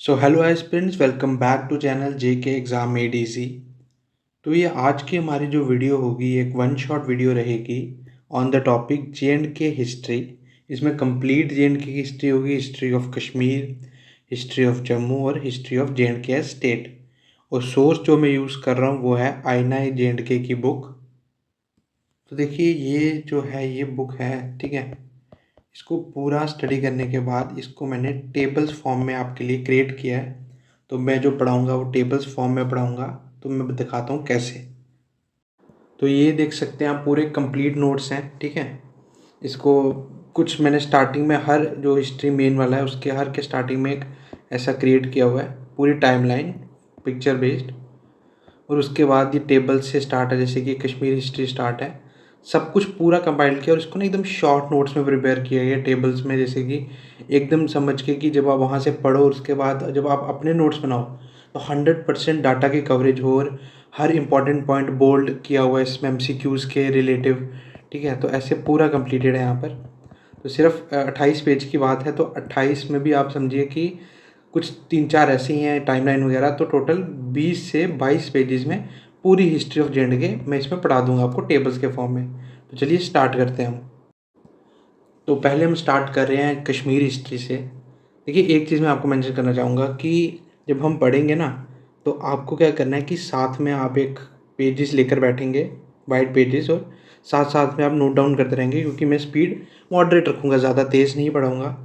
So hello aspirants, welcome back to channel JK exam made easy. तो ये आज की हमारी जो वीडियो होगी एक वन शॉट वीडियो रहेगी on the topic J and K history. इसमें कंप्लीट जे एंड के की हिस्ट्री होगी, history of Kashmir, history of Jammu और history of J and K as state. और सोर्स जो मैं यूज़ कर रहा हूँ वो है आईना जे एंड के की बुक। तो देखिए ये जो है ये बुक है, ठीक है। इसको पूरा स्टडी करने के बाद इसको मैंने टेबल्स फॉर्म में आपके लिए क्रिएट किया है। तो मैं जो पढ़ाऊँगा वो टेबल्स फॉर्म में पढ़ाऊँगा। तो मैं दिखाता हूँ कैसे। तो ये देख सकते हैं आप, पूरे कंप्लीट नोट्स हैं, ठीक है। इसको कुछ मैंने स्टार्टिंग में हर जो हिस्ट्री मेन वाला है उसके हर के स्टार्टिंग में एक ऐसा क्रिएट किया हुआ है, पूरी टाइमलाइन पिक्चर बेस्ड। और उसके बाद ये टेबल से स्टार्ट है, जैसे कि कश्मीर हिस्ट्री स्टार्ट है। सब कुछ पूरा कंपाइल किया और इसको ना एकदम शॉर्ट नोट्स में प्रिपेयर किया गया टेबल्स में, जैसे कि एकदम समझ के कि जब आप वहाँ से पढ़ो और उसके बाद जब आप अपने नोट्स बनाओ तो 100% डाटा की कवरेज हो और हर इंपॉर्टेंट पॉइंट बोल्ड किया हुआ है इसमें एमसीक्यूज़ के रिलेटिव, ठीक है। तो ऐसे पूरा कंप्लीटेड है यहाँ पर। तो सिर्फ 28 पेज की बात है, तो 28 में भी आप समझिए कि कुछ 3-4 ऐसे ही हैं टाइमलाइन वगैरह। तो टोटल 20 से 22 पेजेस में पूरी हिस्ट्री ऑफ जे मैं इसमें पढ़ा दूंगा आपको टेबल्स के फॉर्म में। तो चलिए स्टार्ट करते हैं हम। तो पहले हम स्टार्ट कर रहे हैं कश्मीर हिस्ट्री से। देखिए एक चीज़ मैं आपको मेंशन करना चाहूँगा कि जब हम पढ़ेंगे ना तो आपको क्या करना है कि साथ में आप एक पेजेस लेकर बैठेंगे, वाइट पेजेस, और साथ साथ में आप नोट डाउन करते रहेंगे, क्योंकि मैं स्पीड मॉडरेट रखूँगा, ज़्यादा तेज़ नहीं पढ़ाऊँगा।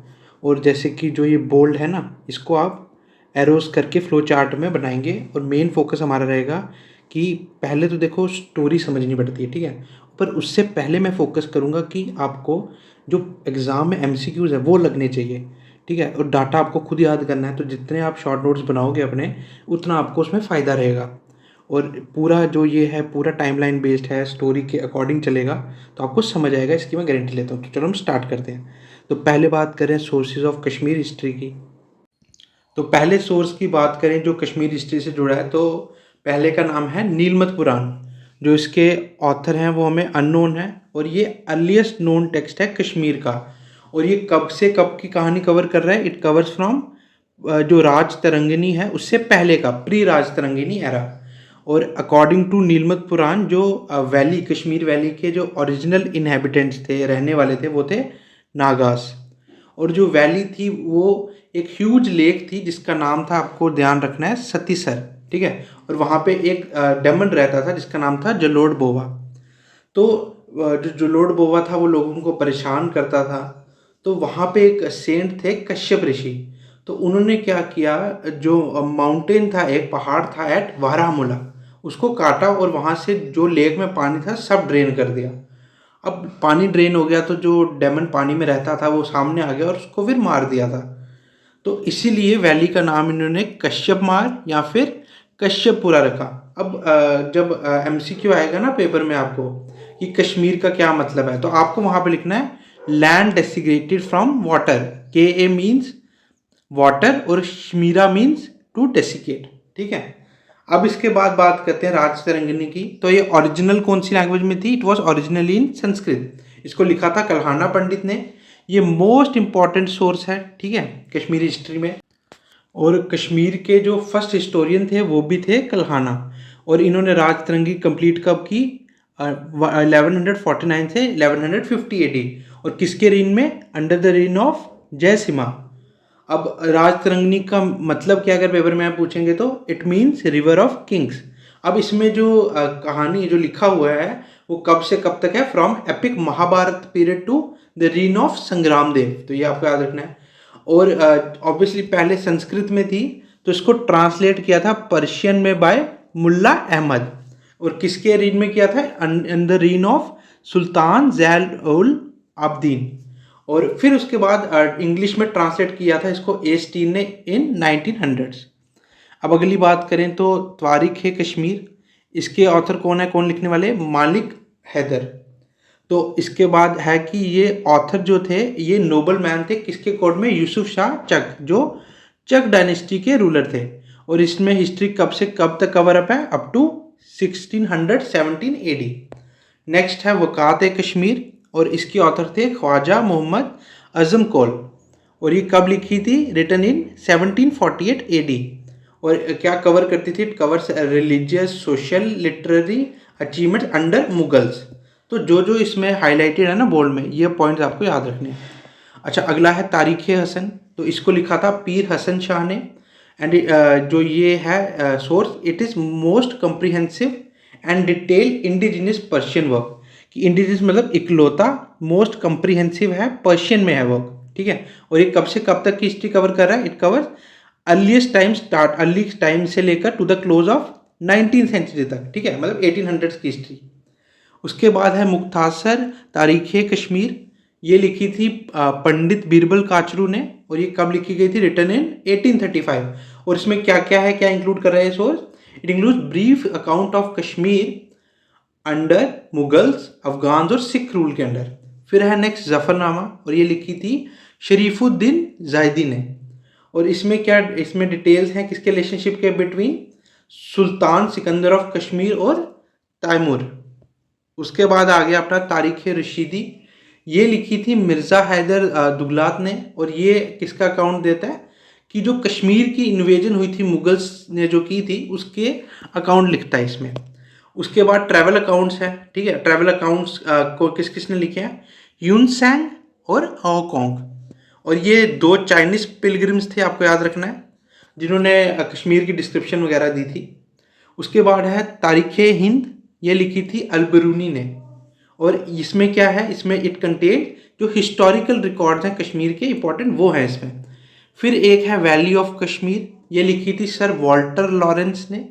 और जैसे कि जो ये बोल्ड है ना, इसको आप एरोस करके फ्लो चार्ट में बनाएंगे। और मेन फोकस हमारा रहेगा कि पहले तो देखो स्टोरी समझनी पड़ती है, ठीक है। पर उससे पहले मैं फोकस करूँगा कि आपको जो एग्ज़ाम में एमसीक्यूज़ है वो लगने चाहिए, ठीक है। और डाटा आपको खुद याद करना है, तो जितने आप शॉर्ट नोट्स बनाओगे अपने उतना आपको उसमें फ़ायदा रहेगा। और पूरा जो ये है पूरा टाइमलाइन बेस्ड है, स्टोरी के अकॉर्डिंग चलेगा, तो आपको समझ आएगा, इसकी मैं गारंटी लेता हूँ। तो चलो हम स्टार्ट करते हैं। तो पहले बात करें सोर्सेज ऑफ कश्मीर हिस्ट्री की। तो पहले सोर्स की बात करें जो कश्मीर हिस्ट्री से जुड़ा है, तो पहले का नाम है नीलमत पुराण। जो इसके ऑथर हैं वो हमें अननोन है, और ये अर्लीस्ट नोन टेक्स्ट है कश्मीर का। और ये कब से कब की कहानी कवर कर रहा है? इट कवर्स फ्रॉम जो राज तरंगिनी है उससे पहले का, प्री राज तरंगिनी एरा। और अकॉर्डिंग टू नीलमत पुराण, जो वैली, कश्मीर वैली के जो ओरिजिनल इनहेबिटेंट्स थे, रहने वाले थे, वो थे नागास। और जो वैली थी वो एक ह्यूज लेक थी जिसका नाम था, आपको ध्यान रखना है, सतीसर, ठीक है। और वहाँ पे एक डेमन रहता था जिसका नाम था जलोढ़ बोवा। तो जो जलोढ़ बोवा था वो लोगों को परेशान करता था। तो वहाँ पे एक सेंट थे कश्यप ऋषि। तो उन्होंने क्या किया, जो माउंटेन था, एक पहाड़ था एट वारामुला, उसको काटा और वहाँ से जो लेक में पानी था सब ड्रेन कर दिया। अब पानी ड्रेन हो गया तो जो डेमन पानी में रहता था वो सामने आ गया और उसको फिर मार दिया था। तो इसीलिए वैली का नाम इन्होंने कश्यप मार या फिर कश्यपपुरा रखा। अब जब एमसीक्यू आएगा ना पेपर में आपको कि कश्मीर का क्या मतलब है, तो आपको वहाँ पे लिखना है लैंड डेसिग्रेटेड फ्रॉम वाटर। के ए मीन्स वाटर और शमीरा मीन्स टू डेसिकेट, ठीक है। अब इसके बाद बात करते हैं राज तरंगिनी की। तो ये ओरिजिनल कौन सी लैंग्वेज में थी? इट वॉज ओरिजिनली इन संस्कृत। इसको लिखा था कल्हाना पंडित ने। ये मोस्ट इंपॉर्टेंट सोर्स है, ठीक है, कश्मीरी हिस्ट्री में। और कश्मीर के जो फर्स्ट हिस्टोरियन थे वो भी थे कल्हाना। और इन्होंने राज तरंगी कंप्लीट कब की? 1149 से 1150 एडी। और किसके रीन में? Under the reign of Jayasimha. अब राज तरंगिनी का मतलब क्या अगर पेपर में आप पूछेंगे तो it means river of Kings. अब इसमें जो कहानी जो लिखा हुआ है वो कब से कब तक है? From epic Mahabharata period to the reign of Sangram Dev. तो ये आपको याद रखना है। और ऑब्वियसली पहले संस्कृत में थी, तो इसको ट्रांसलेट किया था पर्शियन में बाय मुल्ला अहमद। और किसके रीन में किया था? In the reign of sultan Zain ul Abidin. और फिर उसके बाद इंग्लिश में ट्रांसलेट किया था इसको एस्टीन ने इन 1900s। अब अगली बात करें तो तारीख है कश्मीर। इसके ऑथर कौन है, कौन लिखने वाले? मालिक हैदर। तो इसके बाद है कि ये ऑथर जो थे ये नोबल मैन थे, किसके कोर्ट में? यूसुफ शाह चक, जो चक डायनेस्टी के रूलर थे। और इसमें हिस्ट्री कब से कब तक कवर अप है? Up to 1617 AD. नेक्स्ट है वकात कश्मीर, और इसके ऑथर थे ख्वाजा मोहम्मद अजम कोल। और ये कब लिखी थी? Written in 1748 AD। और क्या कवर करती थी? It covers religious, social, literary achievement under Mughals. तो जो जो इसमें हाईलाइटेड है ना बोल्ड में, ये पॉइंट्स आपको याद रखने हैं। अच्छा, अगला है तारीख हसन। तो इसको लिखा था पीर हसन शाह ने। एंड जो ये है source, it is most comprehensive and detail indigenous Persian work. कि इंडिजिनियस मतलब इकलौता, मोस्ट कम्प्रीहेंसिव है, पर्शियन में है वर्क, ठीक है। और ये कब से कब तक की हिस्ट्री कवर कर रहा है? इट कवर्स अर्ली टाइम से लेकर to the close of 19th century तक, ठीक है, मतलब 1800s की हिस्ट्री। उसके बाद है मुख्तासर तारीख़ कश्मीर। ये लिखी थी पंडित बीरबल काचरू ने। और ये कब लिखी गई थी? Written in 1835। और इसमें क्या क्या है, क्या इंक्लूड कर रहा है source? It includes brief account of Kashmir under Mughals, Afghans और सिख रूल के अंडर। फिर है नेक्स्ट जफरनामा, और ये लिखी थी शरीफुद्दीन जायदी ने। और इसमें क्या, इसमें डिटेल्स हैं किसके रिलेशनशिप के between? Sultan Sikandar of Kashmir और तैमूर। उसके बाद आ गया अपना तारीख़ रशीदी। ये लिखी थी मिर्ज़ा हैदर दुगलात ने। और ये किसका अकाउंट देता है? कि जो कश्मीर की इन्वेजन हुई थी मुगल्स ने जो की थी, उसके अकाउंट लिखता है इसमें। उसके बाद ट्रैवल अकाउंट्स है, ठीक है। ट्रैवल अकाउंट्स को किस किसने लिखे हैं? ह्यूनसैंग और हाओकोंग। और ये दो चाइनीज़ पिलग्रिम्स थे, आपको याद रखना है, जिन्होंने कश्मीर की डिस्क्रिप्शन वगैरह दी थी। उसके बाद है तारीख़ हिंद। ये लिखी थी अल-बिरूनी ने। और इसमें क्या है? इसमें इट कंटेन जो हिस्टोरिकल रिकॉर्ड्स हैं कश्मीर के इंपॉर्टेंट, वो है इसमें। फिर एक है वैली ऑफ कश्मीर। ये लिखी थी सर वॉल्टर लॉरेंस ने।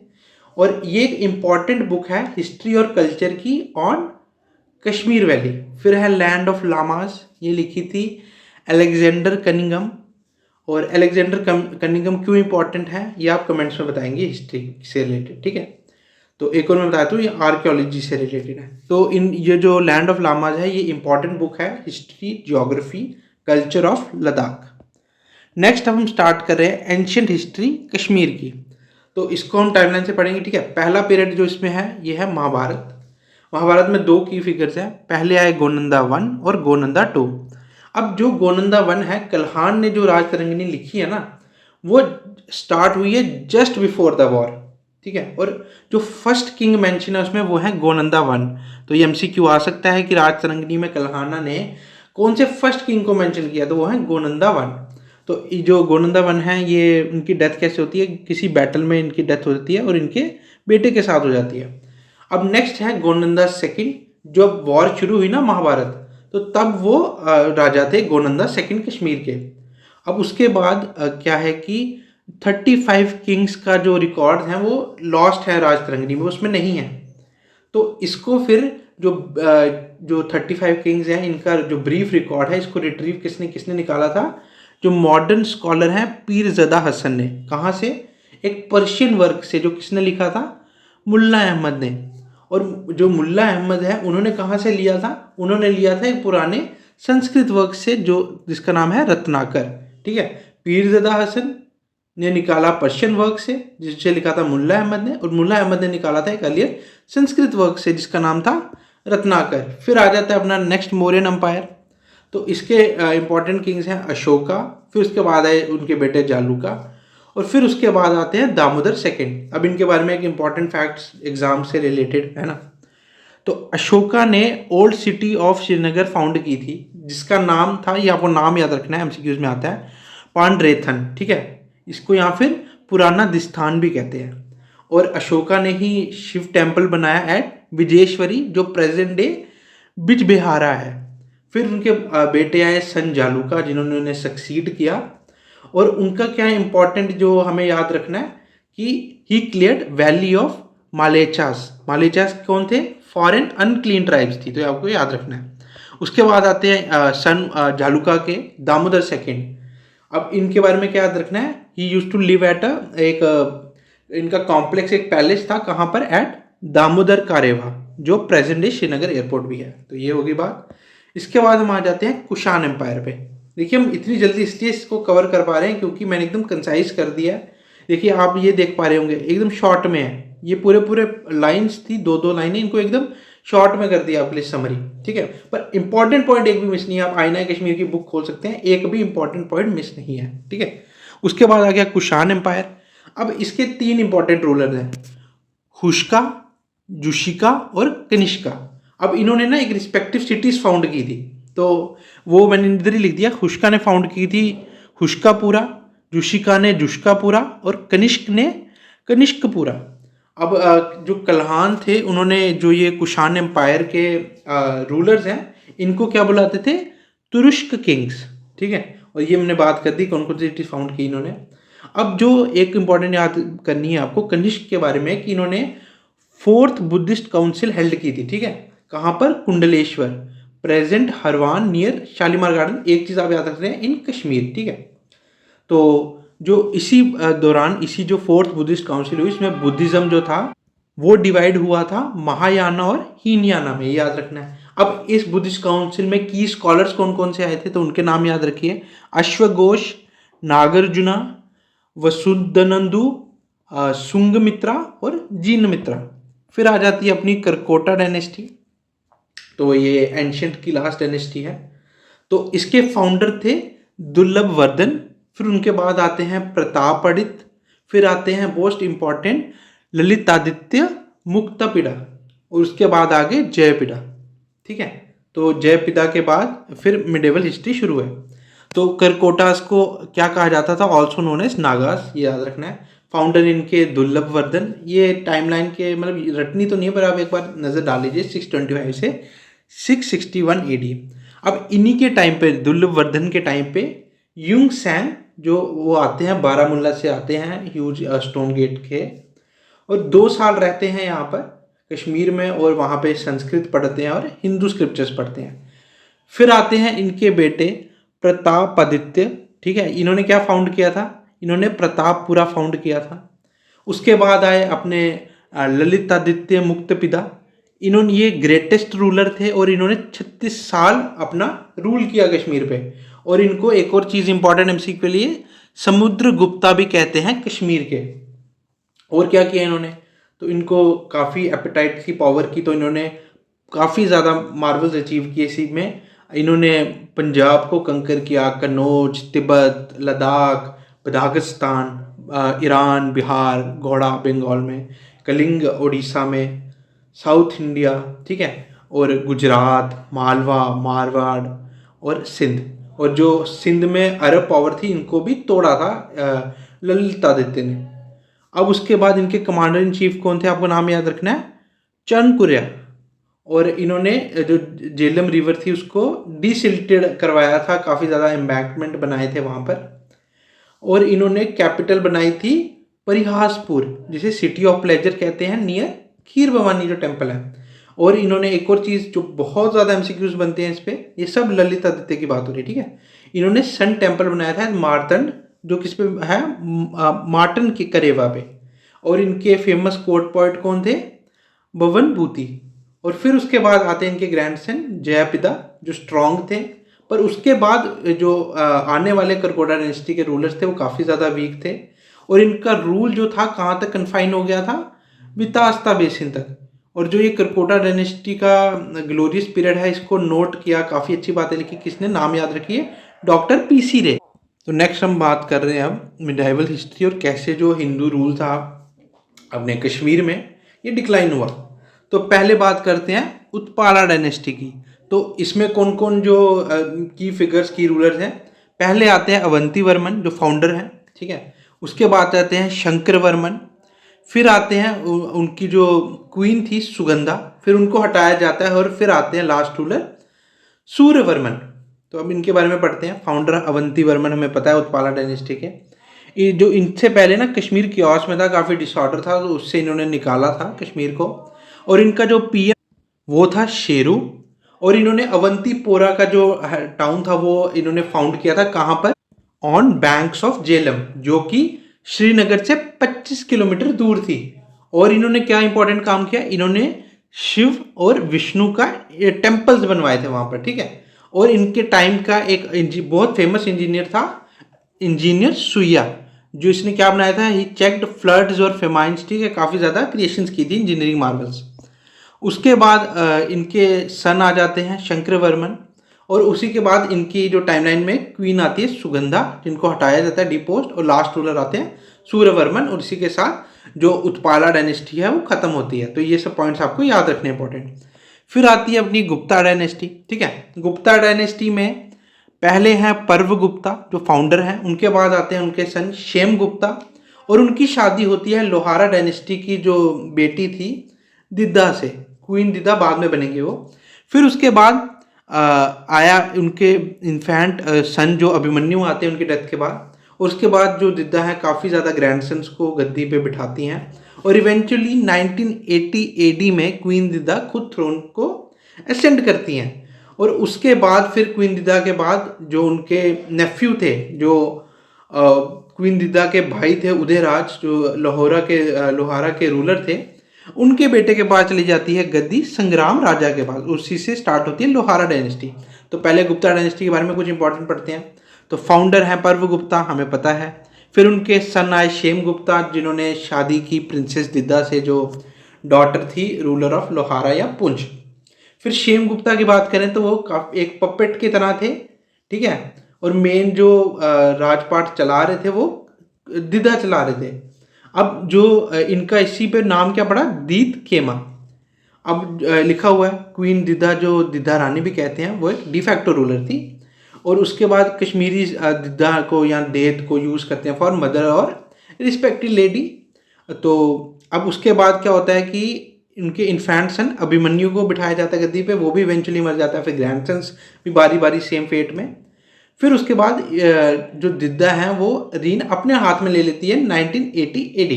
और ये एक इम्पॉर्टेंट बुक है हिस्ट्री और कल्चर की ऑन कश्मीर वैली। फिर है लैंड ऑफ लामास। ये लिखी थी अलेक्जेंडर कनिंगम। और अलेक्जेंडर कनिंगम क्यों इंपॉर्टेंट है, ये आप कमेंट्स में बताएंगे हिस्ट्री से रिलेटेड, ठीक है। तो एक और मैं बताता हूँ, ये आर्कियोलॉजी से रिलेटेड है। तो ये जो लैंड ऑफ लामाज है, ये इंपॉर्टेंट बुक है history, geography, culture of Ladakh. Next अब हम स्टार्ट कर रहे हैं एंशियंट हिस्ट्री कश्मीर की। तो इसको हम टाइमलाइन से पढ़ेंगे, ठीक है। पहला पीरियड जो इसमें है, ये है महाभारत। महाभारत में दो की फिगर्स हैं, पहले आए गोनंदा 1 और गोनंदा 2। अब जो गोनंदा 1 है, कल्हान ने जो राज तरंगिणी लिखी है ना, वो स्टार्ट हुई है जस्ट बिफोर द वॉर, ठीक है। और जो फर्स्ट किंग मेंशन है उसमें, वो है गोनंदा 1। तो ये MCQ आ सकता है कि राज तरंगिणी में कल्हाना ने कौन से फर्स्ट किंग को मेंशन किया, तो वो है गोनंदा 1। तो जो गोनंदा 1 है, ये उनकी डेथ कैसे होती है? किसी बैटल में इनकी डेथ होती है और इनके बेटे के साथ हो जाती है। अब नेक्स्ट है गोनंदा 2। जब वॉर शुरू हुई ना महाभारत, तो तब वो राजा थे गोनंदा 2 कश्मीर के। अब उसके बाद क्या है कि 35 किंग्स का जो रिकॉर्ड है वो लॉस्ट है राज तरंगिणी में, उसमें नहीं है। तो इसको फिर जो 35 किंग्स हैं, इनका जो ब्रीफ रिकॉर्ड है, इसको रिट्रीव किसने निकाला था? जो मॉडर्न स्कॉलर हैं पीरज़दा हसन ने। कहाँ से? एक पर्शियन वर्क से, जो किसने लिखा था? मुल्ला अहमद ने। और जो मुल्ला अहमद है, उन्होंने कहाँ से लिया था? उन्होंने लिया था एक पुराने संस्कृत वर्क से, जो जिसका नाम है रत्नाकर, ठीक है। पीरज़दा हसन ने निकाला पर्शियन वर्क से, जिससे लिखा था मुल्ला अहमद ने। और मुल्ला अहमद ने निकाला था एक अर्लियर संस्कृत वर्क से, जिसका नाम था रत्नाकर। फिर आ जाता है अपना नेक्स्ट मौर्यन एम्पायर। तो इसके इंपॉर्टेंट किंग्स हैं अशोका, फिर उसके बाद आए उनके बेटे जालूका, और फिर उसके बाद आते हैं दामोदर 2। अब इनके बारे में एक इंपॉर्टेंट फैक्ट्स एग्जाम से रिलेटेड है ना। तो अशोका ने old city of Srinagar found की थी, जिसका नाम था, ये आपको नाम याद रखना है, MCQs में आता है, पांड्रेथन, ठीक है। इसको यहाँ फिर पुराना दिस्थान भी कहते हैं। और अशोका ने ही शिव टेम्पल बनाया एट विजेश्वरी, जो प्रेजेंट डे बिजबिहारा है। फिर उनके बेटे आए सन जालूका, जिन्होंने उन्हें सक्सीड किया। और उनका क्या इंपॉर्टेंट जो हमें याद रखना है कि ही क्लियर्ड वैली ऑफ मालेचास। मालेचास कौन थे? फॉरेन अनक्लीन ट्राइब्स थी, तो आपको याद रखना है। उसके बाद आते हैं सन जालूका के दामोदर 2। अब इनके बारे में क्या याद रखना है? He used to live at इनका कॉम्प्लेक्स, एक पैलेस था, कहाँ पर? एट दामोदर कारेवा, जो प्रेजेंट डे श्रीनगर एयरपोर्ट भी है। तो ये होगी बात। इसके बाद हम आ जाते हैं कुषाण एम्पायर पे। देखिए, हम इतनी जल्दी इसलिए इसको कवर कर पा रहे हैं क्योंकि मैंने एकदम कंसाइज कर दिया है। देखिए, आप ये देख पा रहे होंगे एकदम शॉर्ट में है, ये पूरे लाइंस थी, 2-2 लाइनें, इनको एकदम शॉर्ट में कर दिया आपके लिए समरी, ठीक है। पर इंपॉर्टेंट पॉइंट एक भी मिस नहीं है, आप आईना कश्मीर की बुक खोल सकते हैं, एक भी इंपॉर्टेंट पॉइंट मिस नहीं है, ठीक है। उसके बाद आ गया कुषाण एम्पायर। अब इसके 3 इंपॉर्टेंट रूलर हैं, हुश्का, जुशिका और कनिष्का। अब इन्होंने ना एक रिस्पेक्टिव सिटीज फाउंड की थी, तो वो मैंने इधर ही लिख दिया। हुश्का ने फाउंड की थी हुश्कापुरा, जुशिका ने जुश्कापुरा और कनिष्क ने कनिष्कपुरा। अब जो कल्हान थे उन्होंने जो ये कुषाण एम्पायर के रूलर्स हैं इनको क्या बुलाते थे, तुरुष्क किंग्स, ठीक है। और ये मैंने बात कर दी कौन कौन सी सिटीज फाउंड की इन्होंने। अब जो एक इंपॉर्टेंट याद करनी है आपको कनिष्क के बारे में कि इन्होंने 4th बुद्धिस्ट काउंसिल हेल्ड की थी, ठीक है। कहाँ पर, Kundaleshwar, present Harwan near Shalimar garden. एक चीज़ आप याद रख रहे हैं, इन कश्मीर, ठीक है। तो जो इसी दौरान इसी जो 4th बुद्धिस्ट काउंसिल हुई इसमें बुद्धिज्म जो था वो डिवाइड हुआ था महायाना और हीनयाना में, याद रखना है। अब इस बुद्धिस्ट काउंसिल में की स्कॉलर्स कौन कौन से आए थे तो उनके नाम याद रखिए, अश्वघोष, नागार्जुना, वसुधनंदु, सुंगमित्रा और जीनमित्रा। फिर आ जाती है अपनी करकोटा डायनेस्टी, तो ये एंशियंट की लास्ट डायनेस्टी है। तो इसके फाउंडर थे दुर्लभ वर्धन, फिर उनके बाद आते हैं प्रतापदित्य, फिर आते हैं मोस्ट इंपॉर्टेंट ललितादित्य मुक्तापिड़ा, और उसके बाद आगे जयपिड़ा, ठीक है। तो जयपिड़ा के बाद फिर मिडेवल हिस्ट्री शुरू है। तो करकोटास को क्या कहा जाता था, ऑल्सो नोन एज नागास, ये याद रखना है। फाउंडर इनके दुर्लभ वर्धन, ये टाइमलाइन के मतलब रटनी तो नहीं है पर आप एक बार नज़र डाल लीजिए, 625 से 661 AD। अब इन्हीं के टाइम पे, दुर्लभ वर्धन के टाइम पे युंग सैंग जो वो आते हैं बारामुल्ला से, आते हैं ह्यूज स्टोन गेट के, और 2 साल रहते हैं यहाँ पर कश्मीर में, और वहाँ पे संस्कृत पढ़ते हैं और हिंदू स्क्रिप्चर्स पढ़ते हैं। फिर आते हैं इनके बेटे प्रतापादित्य, ठीक है। इन्होंने क्या फाउंड किया था, इन्होंने प्रतापपुरा फाउंड किया था। उसके बाद आए अपने ललितादित्य मुक्तपिदा, इन्होंने ये ग्रेटेस्ट रूलर थे और इन्होंने 36 साल अपना रूल किया कश्मीर पे। और इनको एक और चीज़ इंपॉर्टेंट एमसीक्यू के लिए, समुद्र गुप्ता भी कहते हैं कश्मीर के। और क्या किया इन्होंने, तो इनको काफ़ी एपेटाइट की पावर की, तो इन्होंने काफ़ी ज़्यादा मार्वल्स अचीव किए इसी में। इन्होंने पंजाब को कंकर किया, कन्नौज, तिब्बत, लद्दाख, बदागिस्तान, ईरान, बिहार, घोड़ा बंगाल में, कलिंग उड़ीसा में, साउथ इंडिया, ठीक है, और गुजरात, मालवा, मारवाड़ और सिंध। और जो सिंध में अरब पावर थी इनको भी तोड़ा था ललितादित्य ने। अब उसके बाद इनके कमांडर इन चीफ कौन थे, आपको नाम याद रखना है, चंदकुर्या। और इन्होंने जो झेलम रिवर थी उसको डिसिल्टेड करवाया था, काफ़ी ज़्यादा एम्बैंकमेंट बनाए थे वहाँ पर। और इन्होंने कैपिटल बनाई थी परिहासपुर, जिसे सिटी ऑफ प्लेजर कहते हैं, नियर खीर भवानी जो टेम्पल है। और इन्होंने एक और चीज़ जो बहुत ज़्यादा एमसीक्यूज बनते हैं इस पर, ये सब ललितादित्य की बात हो रही है, ठीक है। इन्होंने सन टेम्पल बनाया था मार्तंड, जो किस पे है, मार्टन के करेवा पे। और इनके फेमस कोर्ट पोएट कौन थे, भवन भूति। और फिर उसके बाद आते हैं इनके ग्रैंडसन जयपिदा, जो स्ट्रॉन्ग थे। पर उसके बाद जो आने वाले करकोटा डायनेस्टी के रूलर्स थे वो काफ़ी ज़्यादा वीक थे, और इनका रूल जो था कहाँ तक कन्फाइन हो गया था, वितास्ता बेसिन तक। और जो ये करकोटा डायनेस्टी का ग्लोरियस पीरियड है इसको नोट किया, काफ़ी अच्छी बातें लिखी, किसने, नाम याद रखिए, डॉक्टर PC रे। तो नेक्स्ट हम बात कर रहे हैं अब मिडाइवल हिस्ट्री और कैसे जो हिंदू रूल था अपने कश्मीर में ये डिक्लाइन हुआ। तो पहले बात करते हैं उत्पाला डायनेस्टी की। तो इसमें कौन कौन जो की फिगर्स, की रूलर्स हैं, पहले आते हैं अवंती वर्मन जो फाउंडर हैं, ठीक है। उसके बाद आते हैं शंकर वर्मन, फिर आते हैं उनकी जो क्वीन थी सुगंधा, फिर उनको हटाया जाता है, और फिर आते हैं लास्ट रूलर सूर्यवर्मन। तो अब इनके बारे में पढ़ते हैं। फाउंडर अवंती वर्मन हमें पता है उत्पाला डायनेस्टी के। ये जो इनसे पहले ना कश्मीर कियोस में था, काफ़ी डिसऑर्डर था, तो उससे इन्होंने निकाला था कश्मीर को। और इनका जो PM वो था शेरू। और इन्होंने अवंतीपोरा का जो टाउन था वो इन्होंने फाउंड किया था, कहाँ पर, ऑन बैंक्स ऑफ झेलम, जो कि श्रीनगर से 25 किलोमीटर दूर थी। और इन्होंने क्या इंपॉर्टेंट काम किया, इन्होंने शिव और विष्णु का टेम्पल्स बनवाए थे वहाँ पर, ठीक है। और इनके टाइम का एक बहुत फेमस इंजीनियर था, इंजीनियर सुइया, जो इसने क्या बनाया था, ही चेक्ड फ्लड्स और फेमाइंस, ठीक है, काफ़ी ज़्यादा क्रिएशंस की थी, इंजीनियरिंग मार्वल्स। उसके बाद इनके सन आ जाते हैं शंकरवर्मन, और उसी के बाद इनकी जो टाइमलाइन में क्वीन आती है सुगंधा, जिनको हटाया जाता है डिपोस्ट, और लास्ट रूलर आते हैं सूर्यवर्मन, और इसी के साथ जो उत्पाला डायनेस्टी है वो खत्म होती है। तो ये सब पॉइंट्स आपको याद रखने इंपॉर्टेंट। फिर आती है अपनी गुप्ता डायनेस्टी। ठीक है, गुप्ता डायनेस्टी में पहले हैं पर्व गुप्ता जो फाउंडर हैं, उनके बाद आते हैं उनके सन शेम गुप्ता, और उनकी शादी होती है लोहारा डायनेस्टी की जो बेटी थी दिद्दा से, क्वीन दिद्दा बाद में बनेंगे वो। फिर उसके बाद आया उनके इन्फेंट सन जो अभिमन्यु आते हैं उनके डेथ के बाद, और उसके बाद जो दिद्दा हैं काफ़ी ज़्यादा ग्रैंडसन्स को गद्दी पे बिठाती हैं, और इवेंचुअली 1980 एडी में क्वीन दिद्दा खुद थ्रोन को असेंड करती हैं। और उसके बाद फिर क्वीन दिद्दा के बाद जो उनके नेफ्यू थे, जो क्वीन दिद्दा के भाई थे उदयराज, जो लोहारा के रूलर थे, उनके बेटे के पास चली जाती है गद्दी संग्राम राजा के पास। उसी से स्टार्ट होती है लोहारा डायनेस्टी। तो पहले गुप्ता डायनेस्टी के बारे में कुछ इंपॉर्टेंट पढ़ते हैं। तो फाउंडर हैं पर्व गुप्ता, हमें पता है। फिर उनके सन आए शेम गुप्ता, जिन्होंने शादी की प्रिंसेस दिद्दा से, जो डॉटर थी रूलर ऑफ लोहारा या पुंछ। फिर शेम गुप्ता की बात करें तो वो एक पपेट की तरह थे, ठीक है, और मेन जो राजपाट चला रहे थे वो दिद्दा चला रहे थे। अब जो इनका इसी पे नाम क्या पड़ा, दीद केमा। अब लिखा हुआ है क्वीन दिद्दा, जो दिद्दा रानी भी कहते हैं, वो एक डिफैक्टो रूलर थी। और उसके बाद कश्मीरी दिद्दा को या देद को यूज़ करते हैं फॉर मदर और रिस्पेक्टिव लेडी। तो अब उसके बाद क्या होता है कि उनके इन्फेंट सन अभिमन्यु को बिठाया जाता है गद्दी पे, वो भी इवेंचुअली मर जाता है। फिर ग्रैंडसन्स भी बारी बारी सेम फेट में। फिर उसके बाद जो दिद्दा हैं वो रीन अपने हाथ में ले लेती है 1980 एडी।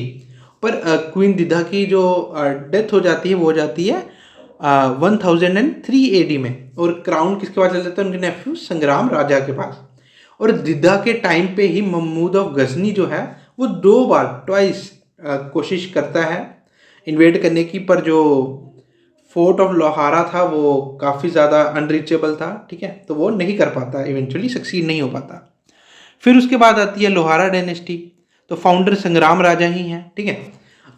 पर क्वीन दिद्दा की जो डेथ हो जाती है वो हो जाती है 1003 एडी में, और क्राउन किसके पास चल जाता है, उनके नेफ्यू संग्राम राजा के पास। और दिद्दा के टाइम पे ही महमूद ऑफ गजनी जो है वो 2 बार ट्वाइस कोशिश करता है इन्वेड करने की, पर जो फोर्ट ऑफ लोहारा था वो काफ़ी ज़्यादा अनरीचेबल था, ठीक है, तो वो नहीं कर पाता, इवेंचुअली सक्सीड नहीं हो पाता। फिर उसके बाद आती है लोहारा डायनेस्टी। तो फाउंडर संग्राम राजा ही हैं, ठीक है।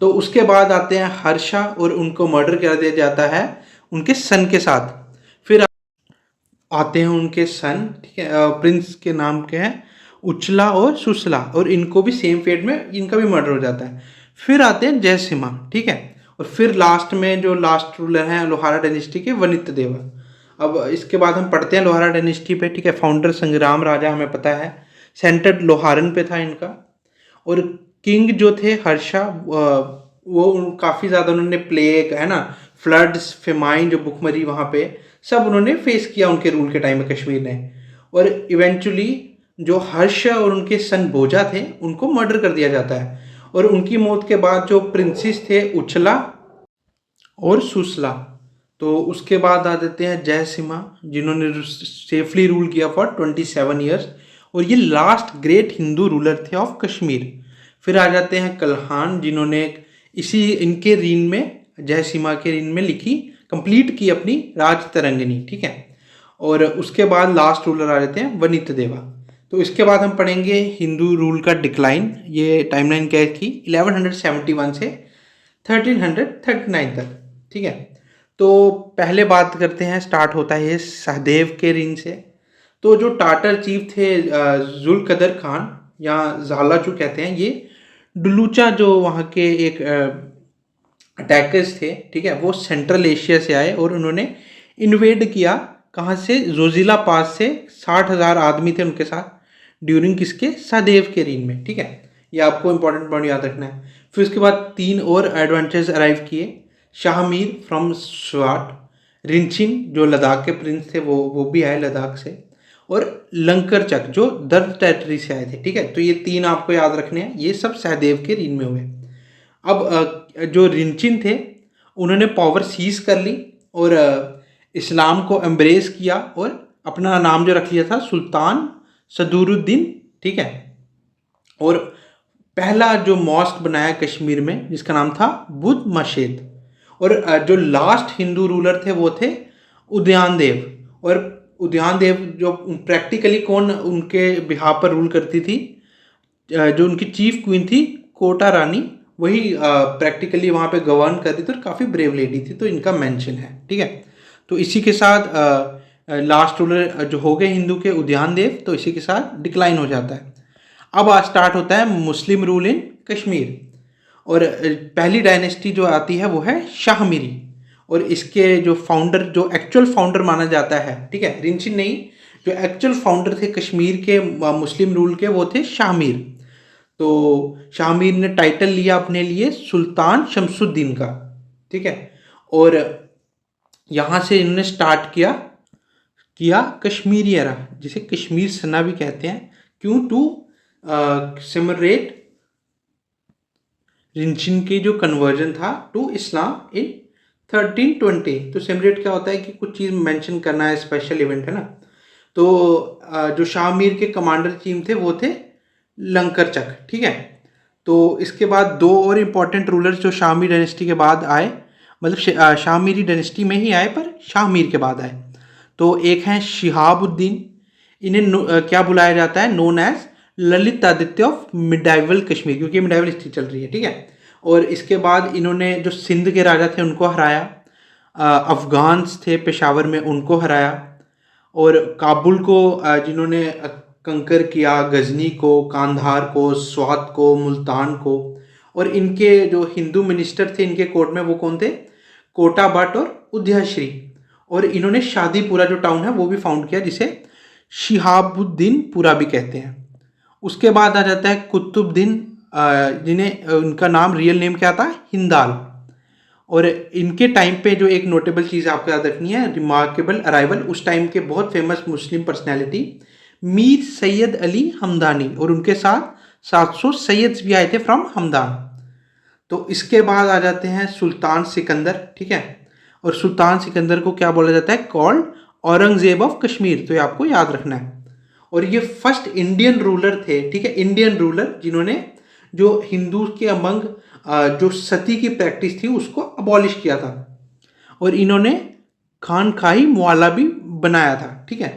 तो उसके बाद आते हैं हर्षा, और उनको मर्डर कर दिया जाता है उनके सन के साथ। फिर आते हैं उनके सन, ठीक है, प्रिंस के नाम के हैं उचला और सुसला, और इनको भी सेम फेट में इनका भी मर्डर हो जाता है। फिर आते हैं जयसिम्हा, ठीक है, और फिर लास्ट में जो लास्ट रूलर हैं लोहारा डायनेस्टी के वनित देवा। अब इसके बाद हम पढ़ते हैं लोहारा डायनेस्टी पे, ठीक है। फाउंडर संग्राम राजा हमें पता है, सेंटर्ड लोहारन पे था इनका। और किंग जो थे हर्षा, वो काफ़ी ज़्यादा उन्होंने प्लेग है ना, फ्लड्स, फेमाइन, जो भुखमरी वहाँ पे सब उन्होंने फेस किया उनके रूल के टाइम में कश्मीर ने। और इवेंचुअली जो हर्ष और उनके सन भोजा थे उनको मर्डर कर दिया जाता है। और उनकी मौत के बाद जो प्रिंसेस थे उछला और सुसला, तो उसके बाद आ देते हैं जयसिम्हा, जिन्होंने सेफली रूल किया फॉर 27 ईयर्स, और ये लास्ट ग्रेट हिंदू रूलर थे ऑफ कश्मीर। फिर आ जाते हैं कल्हान, जिन्होंने इसी इनके रीन में, जयसिम्हा के रीन में लिखी, कंप्लीट की अपनी राज तरंगिनी, ठीक है। और उसके बाद लास्ट रूलर आ जाते हैं वनित देवा। तो इसके बाद हम पढ़ेंगे हिंदू रूल का डिक्लाइन। ये टाइमलाइन क्या थी, 1171 से 1339 तक, ठीक है। तो पहले बात करते हैं, स्टार्ट होता है ये सहदेव के रीन से। तो जो टाटर चीफ थे जुल्कदर खान या झालाचू कहते हैं, ये डुलूचा जो वहाँ के एक अटैकर्स थे, ठीक है, वो सेंट्रल एशिया से आए और उन्होंने इन्वेड किया, कहाँ से, जोजिला पास से। 60,000 आदमी थे उनके साथ ड्यूरिंग किसके, सहदेव के रीन में, ठीक है। ये आपको इंपॉर्टेंट पॉइंट याद रखना है। फिर उसके बाद 3 और एडवेंचर्स अराइव किए, शाहमीर फ्रॉम स्वाट, रिंचिन जो लद्दाख के प्रिंस थे वो भी आए लद्दाख से, और लंकरचक जो दर्द टेरिटरी से आए थे, ठीक है। तो ये 3 आपको याद रखने हैं, ये सब सहदेव के रीन में हुए। अब जो रिंचिन थे उन्होंने पावर सीज कर ली और इस्लाम को एम्ब्रेस किया और अपना नाम जो रख लिया था सुल्तान सदुरुद्दीन, ठीक है। और पहला जो मॉस्क बनाया कश्मीर में जिसका नाम था बुद्ध मस्जिद। और जो लास्ट हिंदू रूलर थे वो थे उदयन देव। और उदयन देव जो प्रैक्टिकली कौन उनके बिहाफ पर रूल करती थी, जो उनकी चीफ क्वीन थी कोटा रानी, वही प्रैक्टिकली वहाँ पे गवर्न कर रही थी और काफ़ी ब्रेव लेडी थी, तो इनका मेंशन है। ठीक है, तो इसी के साथ लास्ट रूलर जो हो गए हिंदू के उद्यान देव, तो इसी के साथ डिक्लाइन हो जाता है। अब आज स्टार्ट होता है मुस्लिम रूल इन कश्मीर, और पहली डायनेस्टी जो आती है वो है शाह मीरी, और इसके जो फाउंडर, जो एक्चुअल फाउंडर माना जाता है, ठीक है, रिंचिन नहीं, जो एक्चुअल फाउंडर थे कश्मीर के मुस्लिम रूल के, वो थे शाह मीर। तो शाह मीर ने टाइटल लिया अपने लिए सुल्तान शमसुद्दीन का। ठीक है, और यहाँ से इन्होंने स्टार्ट किया किया कश्मीरी एरा, जिसे कश्मीर सना भी कहते हैं, क्यों, टू सिमरेट रिंचिन की जो कन्वर्जन था टू इस्लाम इन 1320। तो सिमरेट क्या होता है कि कुछ चीज़ मेंशन करना है, स्पेशल इवेंट है ना। तो जो शाह मीर के कमांडर चीफ थे वो थे लंकर चक। ठीक है, तो इसके बाद दो और इम्पोर्टेंट रूलर्स जो शाह मीर डायनेस्टी के बाद आए, मतलब शाह मीरी डायनेस्टी में ही आए पर शाह मीर के बाद आए। तो एक हैं शिहाबुद्दीन, इन्हें क्या बुलाया जाता है, known as Lalitaditya of medieval Kashmir, क्योंकि मिडाइवल हिस्ट्री चल रही है। ठीक है, और इसके बाद इन्होंने जो सिंध के राजा थे उनको हराया, अफगान्स थे पेशावर में उनको हराया, और काबुल को जिन्होंने कंकर किया, गजनी को, कांधार को, स्वात को, मुल्तान को। और इनके जो हिंदू मिनिस्टर थे इनके कोर्ट में वो कौन थे, कोटा भट्ट और उदयश्री। और इन्होंने शादीपुरा जो टाउन है वो भी फाउंड किया, जिसे शिहाबुद्दीन पुरा भी कहते हैं। उसके बाद आ जाता है कुतुबुद्दीन, जिन्हें उनका नाम रियल नेम क्या था, हिंदाल। और इनके टाइम पे जो एक नोटेबल चीज़ आपको याद रखनी है, रिमार्केबल अराइवल, उस टाइम के बहुत फेमस मुस्लिम पर्सनैलिटी मीर सैयद अली हमदानी, और उनके साथ 700 सैयद्स भी आए थे फ्रॉम हमदान। तो इसके बाद आ जाते हैं सुल्तान सिकंदर। ठीक है, और सुल्तान सिकंदर को क्या बोला जाता है, कॉल्ड औरंगजेब ऑफ कश्मीर, तो ये आपको याद रखना है। और ये फर्स्ट इंडियन रूलर थे, ठीक है, इंडियन रूलर जिन्होंने जो हिंदू के अमंग जो सती की प्रैक्टिस थी उसको अबॉलिश किया था, और इन्होंने खानकाही मुआला भी बनाया था। ठीक है,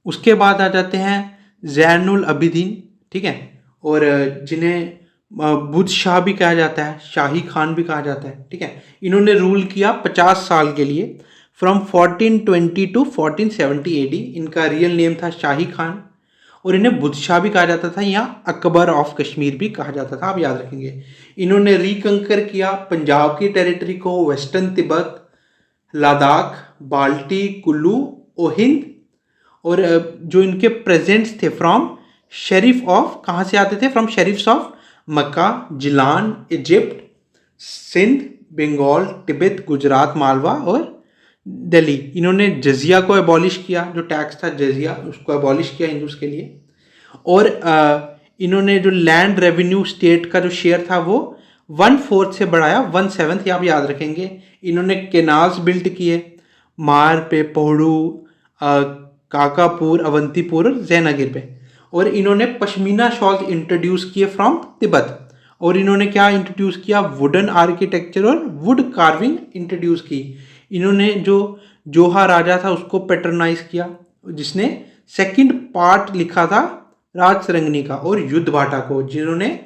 उसके बाद आ जाते हैं जैनुल अबिदीन। ठीक है, और जिन्हें बुद्ध शाह भी कहा जाता है, शाही खान भी कहा जाता है। ठीक है, इन्होंने रूल किया 50 साल के लिए, फ्रॉम 1420 टू 1470 एडी। इनका रियल नेम था शाही खान, और इन्हें बुद्ध शाह भी कहा जाता था, या अकबर ऑफ कश्मीर भी कहा जाता था, आप याद रखेंगे। इन्होंने रिकंकर किया पंजाब की टेरिटरी को, वेस्टर्न तिब्बत, लद्दाख, बाल्टी, कुल्लू, ओहिंद। और जो इनके प्रेजेंट्स थे फ्रॉम शरीफ ऑफ, कहाँ से आते थे, from sharifs of Mecca, Gilan, Egypt, Sindh, Bengal, Tibet, Gujarat, Malwa और दिल्ली। इन्होंने जजिया को एबॉलिश किया, जो टैक्स था जजिया उसको एबॉलिश किया हिंदूज के लिए। और इन्होंने जो लैंड रेवेन्यू स्टेट का जो शेयर था वो 1/4 से बढ़ाया 1/7, ये आप याद रखेंगे। इन्होंने केनाल्स बिल्ट किए, मार पे, पौड़ू, काकापुर, अवंतीपुर और जैनागिर पे। और इन्होंने पश्मीना शॉल्स इंट्रोड्यूस किए फ्रॉम तिब्बत। और इन्होंने क्या इंट्रोड्यूस किया, वुडन आर्किटेक्चर और वुड कार्विंग इंट्रोड्यूस की। इन्होंने जो जोहा राजा था उसको पैट्रोनाइज किया, जिसने सेकंड पार्ट लिखा था राजसरंगनी का, और युद्ध भाटा को, जिन्होंने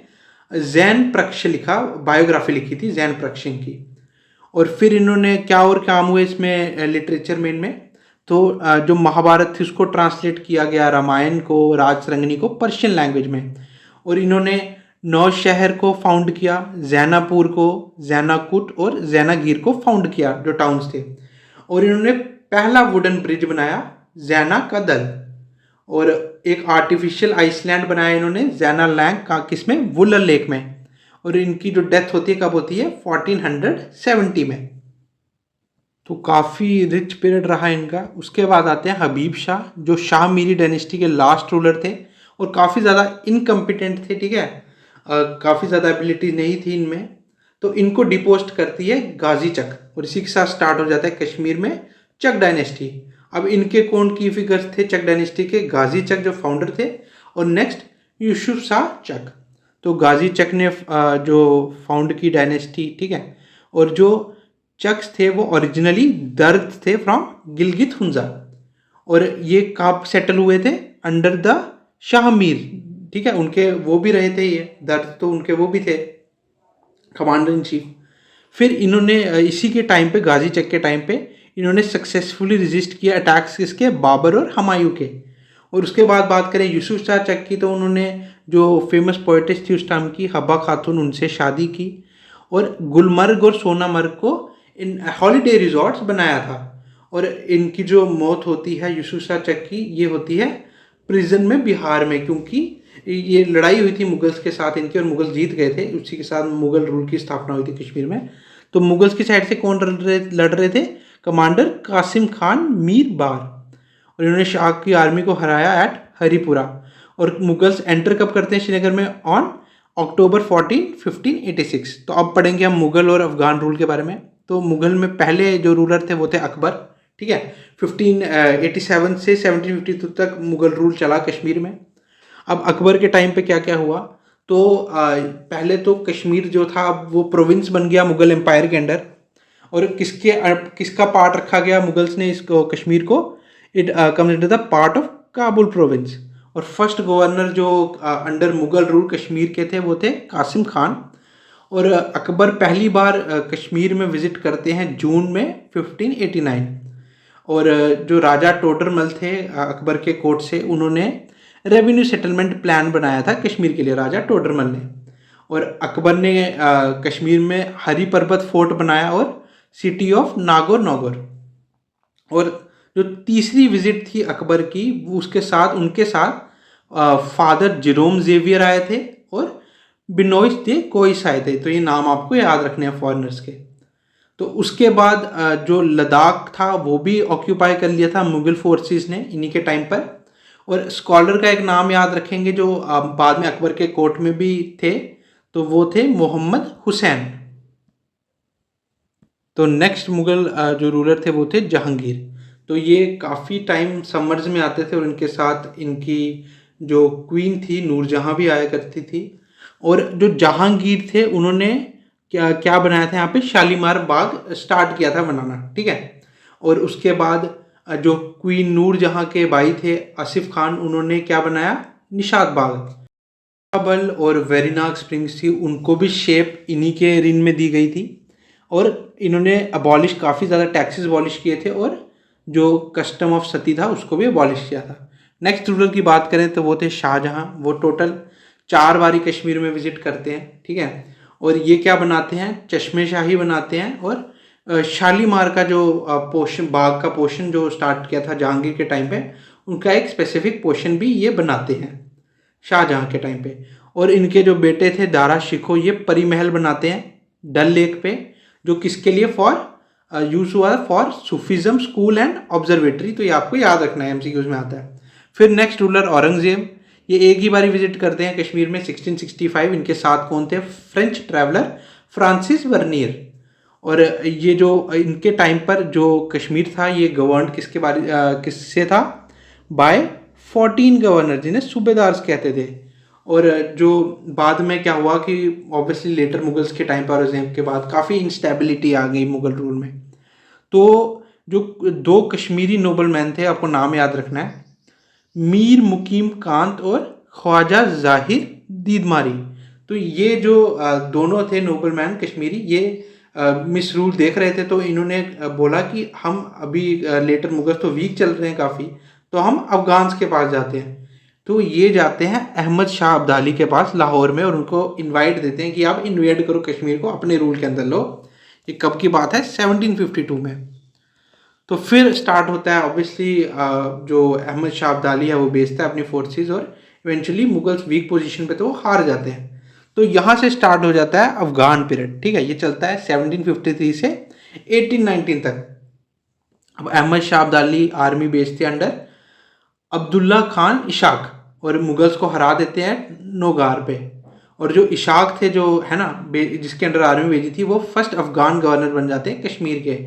जैन प्रक्ष लिखा, बायोग्राफी लिखी थी जैन प्रक्षण की। और फिर इन्होंने क्या और काम हुए इसमें लिटरेचर में इनमें, तो जो महाभारत थी उसको ट्रांसलेट किया गया, रामायण को, राजसरंगनी को पर्शियन लैंग्वेज में। और इन्होंने 9 शहर को फाउंड किया, जैनापुर को, जैनाकुट और जैनागीर को फाउंड किया, जो टाउन्स थे। और इन्होंने पहला वुडन ब्रिज बनाया, जैना का दल। और एक आर्टिफिशियल आइसलैंड बनाया इन्होंने, जैना लैंग का, किसमें, वुलर लेक में। और इनकी जो डेथ होती है कब होती है, 1470 में। तो काफ़ी रिच पीरियड रहा इनका। उसके बाद आते हैं हबीब शाह, जो शाह मीरी डायनेस्टी के लास्ट रूलर थे, और काफ़ी ज़्यादा इनकम्पिटेंट थे। ठीक है, काफ़ी ज़्यादा एबिलिटी नहीं थी इनमें। तो इनको डिपोस्ट करती है गाजी चक, और इसी के साथ स्टार्ट हो जाता है कश्मीर में चक डायनेस्टी। अब इनके कौन की फिगर्स थे चक डायनेस्टी के, गाजी चक जो फाउंडर थे, और नेक्स्ट यूसुफ शाह चक। तो गाजी चक ने जो फाउंड की डायनेस्टी। ठीक है, और जो चक्स थे वो ओरिजिनली दर्द थे फ्रॉम गिलगित हुंजा, और ये कब सेटल हुए थे, अंडर द शाह मीर। ठीक है, उनके वो भी रहे थे, ये दर्द तो उनके वो भी थे। Commander in chief. फिर इन्होंने इसी के टाइम पे, गाजी चेक के टाइम पे, इन्होंने सक्सेसफुली रेजिस्ट किया अटैक्स किसके, बाबर और हुमायूं के। और उसके बाद बात करें यूसुफ शाह चक की, तो उन्होंने जो फेमस पोइटिस थी उस टाइम की, हब्बा खातून, उनसे शादी की और गुलमर्ग और सोनामर्ग को इन हॉलीडे रिजॉर्ट्स बनाया था। और इनकी जो मौत होती है यूसुफ शाह चक की, ये होती है प्रिजन में बिहार में, क्योंकि ये लड़ाई हुई थी मुगल्स के साथ इनकी और मुगल जीत गए थे। उसी के साथ मुगल रूल की स्थापना हुई थी कश्मीर में। तो मुगल्स की साइड से कौन लड़ रहे थे, कमांडर कासिम खान मीर बार, और इन्होंने शाह की आर्मी को हराया एट हरिपुरा। और मुगल्स एंटर कब करते हैं श्रीनगर में, ऑन अक्टूबर 14, 1586। तो अब पढ़ेंगे हम मुगल और अफगान रूल के बारे में। तो मुगल में पहले जो रूलर थे वो थे अकबर, ठीक है। 1587 से 1752 तक मुगल रूल चला कश्मीर में। अब अकबर के टाइम पे क्या क्या हुआ, तो पहले तो कश्मीर जो था वो प्रोविंस बन गया मुगल एम्पायर के अंडर। और किसका पार्ट रखा गया मुगल्स ने इसको, कश्मीर को, it comes into the part of Kabul province. और फर्स्ट गवर्नर जो अंडर मुगल रूल कश्मीर के थे वो थे कासिम खान। और अकबर पहली बार कश्मीर में विजिट करते हैं जून में 1589। और जो राजा टोडरमल थे अकबर के कोर्ट से, उन्होंने रेवेन्यू सेटलमेंट प्लान बनाया था कश्मीर के लिए, राजा टोडरमल ने। और अकबर ने कश्मीर में हरी पर्वत फोर्ट बनाया और सिटी ऑफ नागौर नौगौर। और जो तीसरी विजिट थी अकबर की, वो उनके साथ फादर जेरोम जेवियर आए थे और बिनोइस दे कोइस आए थे। तो ये नाम आपको याद रखने हैं फॉरेनर्स के। तो उसके बाद जो लद्दाख था वो भी ऑक्यूपाई कर लिया था मुगल फोर्सेस ने इन्हीं के टाइम पर। और स्कॉलर का एक नाम याद रखेंगे जो बाद में अकबर के कोर्ट में भी थे, तो वो थे मोहम्मद हुसैन। तो नेक्स्ट मुगल जो रूलर थे वो थे जहांगीर। तो ये काफ़ी टाइम समर्स में आते थे और इनके साथ इनकी जो क्वीन थी नूरजहां भी आया करती थी। और जो जहांगीर थे उन्होंने क्या क्या बनाया था यहाँ पे, शालीमार बाग स्टार्ट किया था बनाना, ठीक है। और उसके बाद जो क्वीन नूरजहां के भाई थे आसिफ खान, उन्होंने क्या बनाया, निशात बाग। बल और वेरीनाग स्प्रिंग्स थी, उनको भी शेप इन्हीं के रिन में दी गई थी। और इन्होंने अबॉलिश, काफ़ी ज़्यादा टैक्सेस अबॉलिश किए थे और जो कस्टम ऑफ सती था उसको भी अबॉलिश किया था। नेक्स्ट रूलर की बात करें तो वो थे शाहजहां। वो टोटल 4 बारी कश्मीर में विजिट करते हैं, ठीक है। और ये क्या बनाते हैं, चश्मे शाही बनाते हैं। और शालीमार का जो पोर्शन, बाग का पोर्शन जो स्टार्ट किया था जहांगीर के टाइम पे, उनका एक स्पेसिफिक पोर्शन भी ये बनाते हैं शाहजहां के टाइम पे। और इनके जो बेटे थे दारा शिको, ये परी महल बनाते हैं डल लेक पे, जो किसके लिए, फॉर यूज हुआ for Sufism school and observatory. तो ये आपको याद रखना है, एमसीक्यूज में आता है। फिर नेक्स्ट रूलर औरंगजेब, ये एक ही बारी विजिट करते हैं कश्मीर में 1665। इनके साथ कौन थे, फ्रेंच ट्रैवलर फ्रांसिस वर्नियर। और ये जो इनके टाइम पर जो कश्मीर था ये गवर्न किससे था, बाय 14 गवर्नर जिन्हें सूबेदार्स कहते थे। और जो बाद में क्या हुआ कि ऑब्वियसली लेटर मुगल्स के टाइम पर औरंगजेब के बाद काफ़ी इंस्टेबिलिटी आ गई मुगल रूल में। तो जो 2 कश्मीरी नोबल मैन थे, आपको नाम याद रखना है, मीर मुकीम कांत और ख्वाजा जाहिर दीदमारी। तो ये जो दोनों थे नोबल मैन कश्मीरी, ये मिस रूल देख रहे थे। तो इन्होंने बोला कि हम अभी लेटर मुगल्स तो वीक चल रहे हैं काफ़ी, तो हम अफगान्स के पास जाते हैं। तो ये जाते हैं अहमद शाह अब्दाली के पास लाहौर में और उनको इनवाइट देते हैं कि आप इन्वेड करो कश्मीर को, अपने रूल के अंदर लो। ये कब की बात है, 1752 में। तो फिर स्टार्ट होता है ऑब्वियसली, जो अहमद शाह अब्दाली है वो भेजता है अपनी फोर्सेस और इवेंचुअली मुगल्स वीक पोजीशन पे तो वो हार जाते हैं। तो यहाँ से स्टार्ट हो जाता है अफगान पीरियड, ठीक है। ये चलता है 1753 से 1819 तक। अब अहमद शाह अब्दाली आर्मी भेजते हैं अंडर अब्दुल्ला खान इशाक और मुगल्स को हरा देते हैं नौगार पे। और जो इशाक थे, जो है ना, जिसके अंडर आर्मी भेजी थी, वो फर्स्ट अफगान गवर्नर बन जाते हैं कश्मीर के।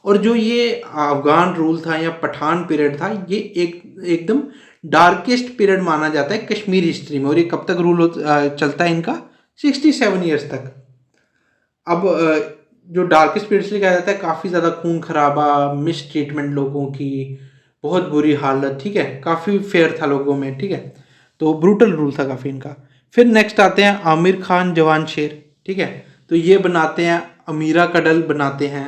और जो ये अफगान रूल था या पठान पीरियड था, ये एकदम डार्केस्ट पीरियड माना जाता है कश्मीर हिस्ट्री में। और ये कब तक रूल चलता है इनका, 67 ईयर्स तक। अब जो डार्केस्ट पीरियड से कहा जाता है, काफ़ी ज़्यादा खून खराबा, मिस ट्रीटमेंट लोगों की, बहुत बुरी हालत, ठीक है, काफ़ी फेयर था लोगों में, ठीक है। तो ब्रूटल रूल था काफ़ी इनका। फिर नेक्स्ट आते हैं आमिर खान जवान शेर, ठीक है। तो ये बनाते हैं, अमीरा कडल बनाते हैं,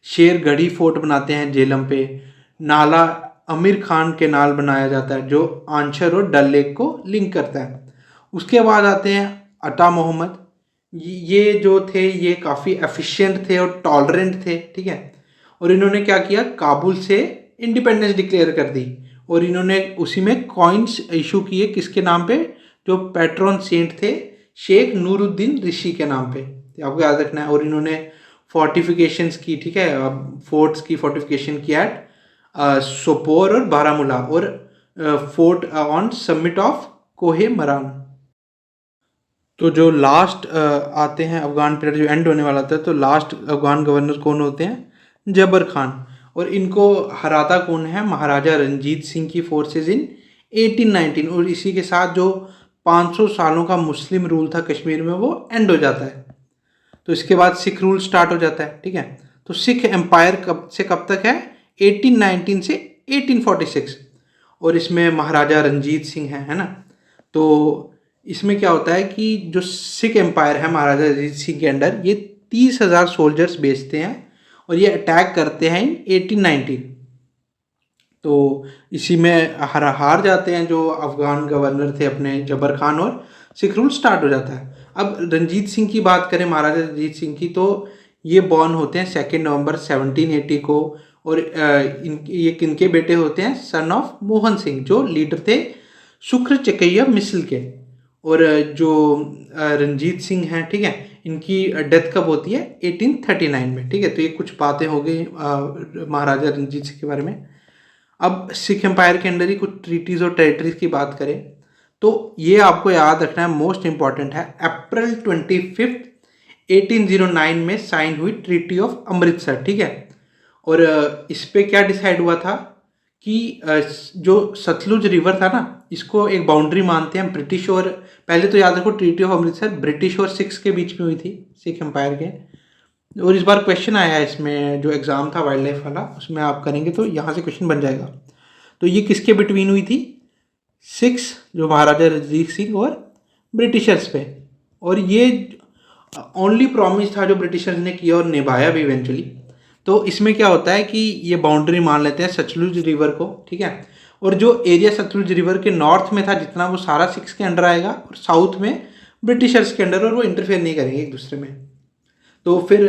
शेरगढ़ी फोर्ट बनाते हैं झेलम पे, नाला आमिर खान के नाल बनाया जाता है जो आंचर और डल लेक को लिंक करता है। उसके बाद आते हैं अता मोहम्मद। ये जो थे ये काफ़ी एफिशिएंट थे और टॉलरेंट थे, ठीक है। और इन्होंने क्या किया, काबुल से इंडिपेंडेंस डिक्लेयर कर दी और इन्होंने उसी में कॉइन्स इशू किए, किसके नाम पे, जो पैट्रॉन सेंट थे शेख नूरुद्दीन ऋषि के नाम पे, आपको याद रखना है। और इन्होंने फोर्टिफिकेशंस की, ठीक है, फोर्ट्स की फोर्टिफिकेशन किया एट सोपोर और बारामूला और फोर्ट ऑन समिट ऑफ कोहे मरान। तो जो लास्ट आते हैं अफगान पीरियड जो एंड होने वाला था, तो लास्ट अफगान गवर्नर कौन होते हैं, जबर खान। और इनको हराता कौन है, महाराजा रंजीत सिंह की फोर्सेस इन 1819। और इसी के साथ जो 500 सालों का मुस्लिम रूल था कश्मीर में वो एंड हो जाता है। तो इसके बाद सिख रूल स्टार्ट हो जाता है, ठीक है। तो सिख एम्पायर कब से कब तक है, 1819 से 1846। और इसमें महाराजा रंजीत सिंह है ना। तो इसमें क्या होता है कि जो सिख एम्पायर है महाराजा रंजीत सिंह के अंडर, ये 30,000 सोल्जर्स भेजते हैं और ये अटैक करते हैं इन 1819। तो इसी में हार जाते हैं जो अफगान गवर्नर थे अपने जबर खान और सिख रूल स्टार्ट हो जाता है। अब रंजीत सिंह की बात करें, महाराजा रंजीत सिंह की, तो ये बॉर्न होते हैं 2 नवंबर 1780 को। और ये किनके बेटे होते हैं, सन ऑफ मोहन सिंह जो लीडर थे सुख्र चकैया मिसल के। और जो रंजीत सिंह हैं, ठीक है, इनकी डेथ कब होती है, 1839 में, ठीक है। तो ये कुछ बातें हो गई महाराजा रंजीत सिंह के बारे में। अब सिख एम्पायर के अंदर ही कुछ ट्रीटीज और टेरिटरीज की बात करें तो ये आपको याद रखना है, मोस्ट इंपॉर्टेंट है। अप्रैल 25 1809 में साइन हुई ट्रीटी ऑफ अमृतसर, ठीक है। और इस पे क्या डिसाइड हुआ था कि जो सतलुज रिवर था ना, इसको एक बाउंड्री मानते हैं ब्रिटिश और, पहले तो याद रखो ट्रीटी ऑफ अमृतसर ब्रिटिश और सिख्स के बीच में हुई थी, सिख एम्पायर के। और इस बार क्वेश्चन आया है इसमें, जो एग्ज़ाम था वाइल्ड लाइफ वाला, उसमें आप करेंगे तो यहाँ से क्वेश्चन बन जाएगा। तो ये किसके बिटवीन हुई थी, सिक्स जो महाराजा रंजीत सिंह और ब्रिटिशर्स पे। और ये ओनली प्रॉमिस था जो ब्रिटिशर्स ने किया और निभाया भी इवेंचुअली। तो इसमें क्या होता है कि ये बाउंड्री मान लेते हैं सतलुज रिवर को, ठीक है। और जो एरिया सतलुज रिवर के नॉर्थ में था जितना, वो सारा सिक्स के अंडर आएगा और साउथ में ब्रिटिशर्स के अंडर, और वो इंटरफेयर नहीं करेंगे एक दूसरे में। तो फिर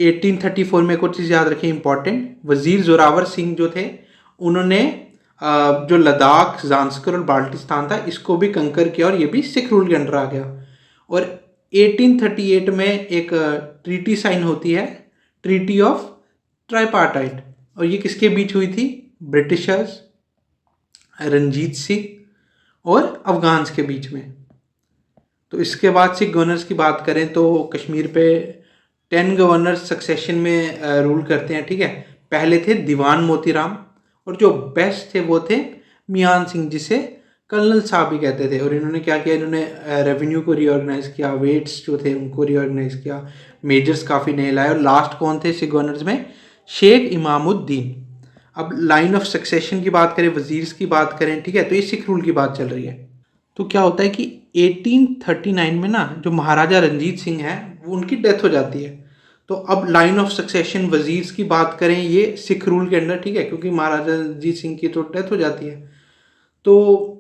1834 में कुछ चीज़ याद रखें इंपॉर्टेंट, वजीर जोरावर सिंह जो थे उन्होंने जो लद्दाख, ज़ांस्कर और बाल्टिस्तान था इसको भी कंकर किया और ये भी सिख रूल के अंडर आ गया। और 1838 में एक ट्रीटी साइन होती है, ट्रीटी ऑफ ट्राइपार्टाइट। और ये किसके बीच हुई थी, ब्रिटिशर्स, रंजीत सिंह और अफगान्स के बीच में। तो इसके बाद सिख गवर्नर्स की बात करें तो कश्मीर पे 10 गवर्नर्स सक्सेशन में रूल करते हैं, ठीक है। पहले थे दीवान मोतीराम और जो बेस्ट थे वो थे मियान सिंह, जिसे कर्नल साहब भी कहते थे। और इन्होंने क्या किया, इन्होंने रेवेन्यू को रीऑर्गेनाइज किया, वेट्स जो थे उनको रीऑर्गेनाइज किया, मेजर्स काफ़ी नए लाए। और लास्ट कौन थे सिख गवर्नर्स में, शेख इमामुद्दीन। अब लाइन ऑफ सक्सेशन की बात करें, वजीर्स की बात करें, ठीक है, तो ये सिख रूल की बात चल रही है। तो क्या होता है कि 1839 में ना जो महाराजा रंजीत सिंह हैं वो उनकी डेथ हो जाती है। तो अब लाइन ऑफ सक्सेशन वजीर्स की बात करें, ये सिख रूल के अंडर, ठीक है, क्योंकि महाराजा रंजीत सिंह की तो डेथ हो जाती है। तो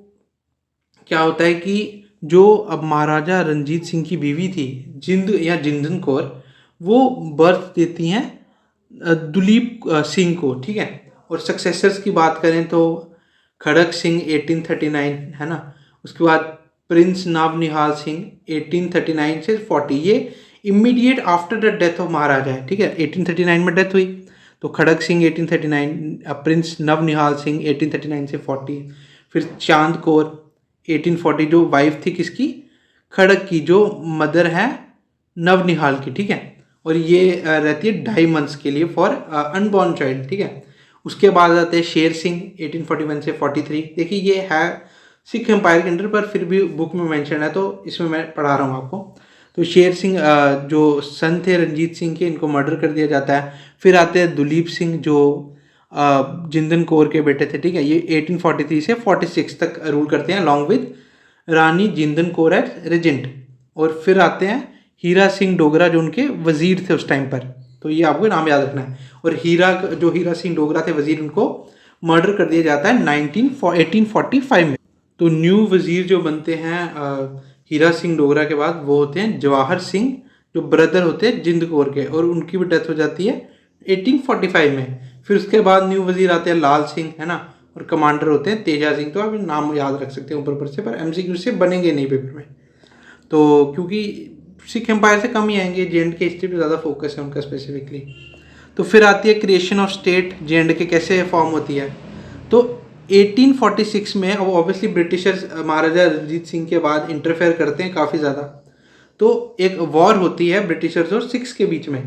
क्या होता है कि जो अब महाराजा रंजीत सिंह की बीवी थी जिंद या जिंदन कौर, वो बर्थ देती हैं दुलीप सिंह को, ठीक है। और सक्सेसर्स की बात करें तो खड़क सिंह 1839 है ना, उसके बाद प्रिंस नवनिहाल सिंह 1839 से 40, ये immediate after the death of maharaja है, ठीक है। 1839 में डेथ हुई तो खड़क सिंह 1839, प्रिंस नवनिहाल सिंह 1839 से 40, फिर चांद कौर 1840 जो वाइफ थी किसकी, खड़क की, जो मदर है नवनिहाल की, ठीक है। और ये रहती है 2.5 मंथ्स के लिए फॉर अनबॉर्न चाइल्ड, ठीक है। उसके बाद आते हैं शेर सिंह 1841 से 43। देखिए ये है सिख एम्पायर के अंडर, पर फिर भी बुक में मेंशन है तो इसमें मैं पढ़ा रहा हूँ आपको। तो शेर सिंह जो सन थे रंजीत सिंह के, इनको मर्डर कर दिया जाता है। फिर आते हैं दुलीप सिंह जो जिंदन कौर के बेटे थे, ठीक है, ये 1843 से 46 तक रूल करते हैं along with Rani Jindan Kaur as regent. और फिर आते हैं हीरा सिंह डोगरा जो उनके वजीर थे उस टाइम पर, तो ये आपको नाम याद रखना है। और जो हीरा सिंह डोगरा थे वजीर, उनको मर्डर कर दिया जाता है 1845 में। तो न्यू वजीर जो बनते हैं हीरा सिंह डोगरा के बाद, वो होते हैं जवाहर सिंह, जो ब्रदर होते हैं जिंद कौर के, और उनकी भी डेथ हो जाती है 1845 में। फिर उसके बाद न्यू वजीर आते हैं लाल सिंह, है ना, और कमांडर होते हैं तेजा सिंह। तो आप नाम याद रख सकते हैं ऊपर से, पर एमसीक्यू से बनेंगे नहीं पेपर में, तो क्योंकि सिख एम्पायर से कम ही आएंगे, जे.एंड के हिस्ट्री पे ज़्यादा फोकस है उनका स्पेसिफिकली। तो फिर आती है क्रिएशन ऑफ स्टेट, जे.एंड के कैसे फॉर्म होती है। तो 1846 में, अब ऑब्वियसली ब्रिटिशर्स महाराजा रणजीत सिंह के बाद इंटरफेयर करते हैं काफ़ी ज़्यादा, तो एक वॉर होती है ब्रिटिशर्स और सिख्स के बीच में,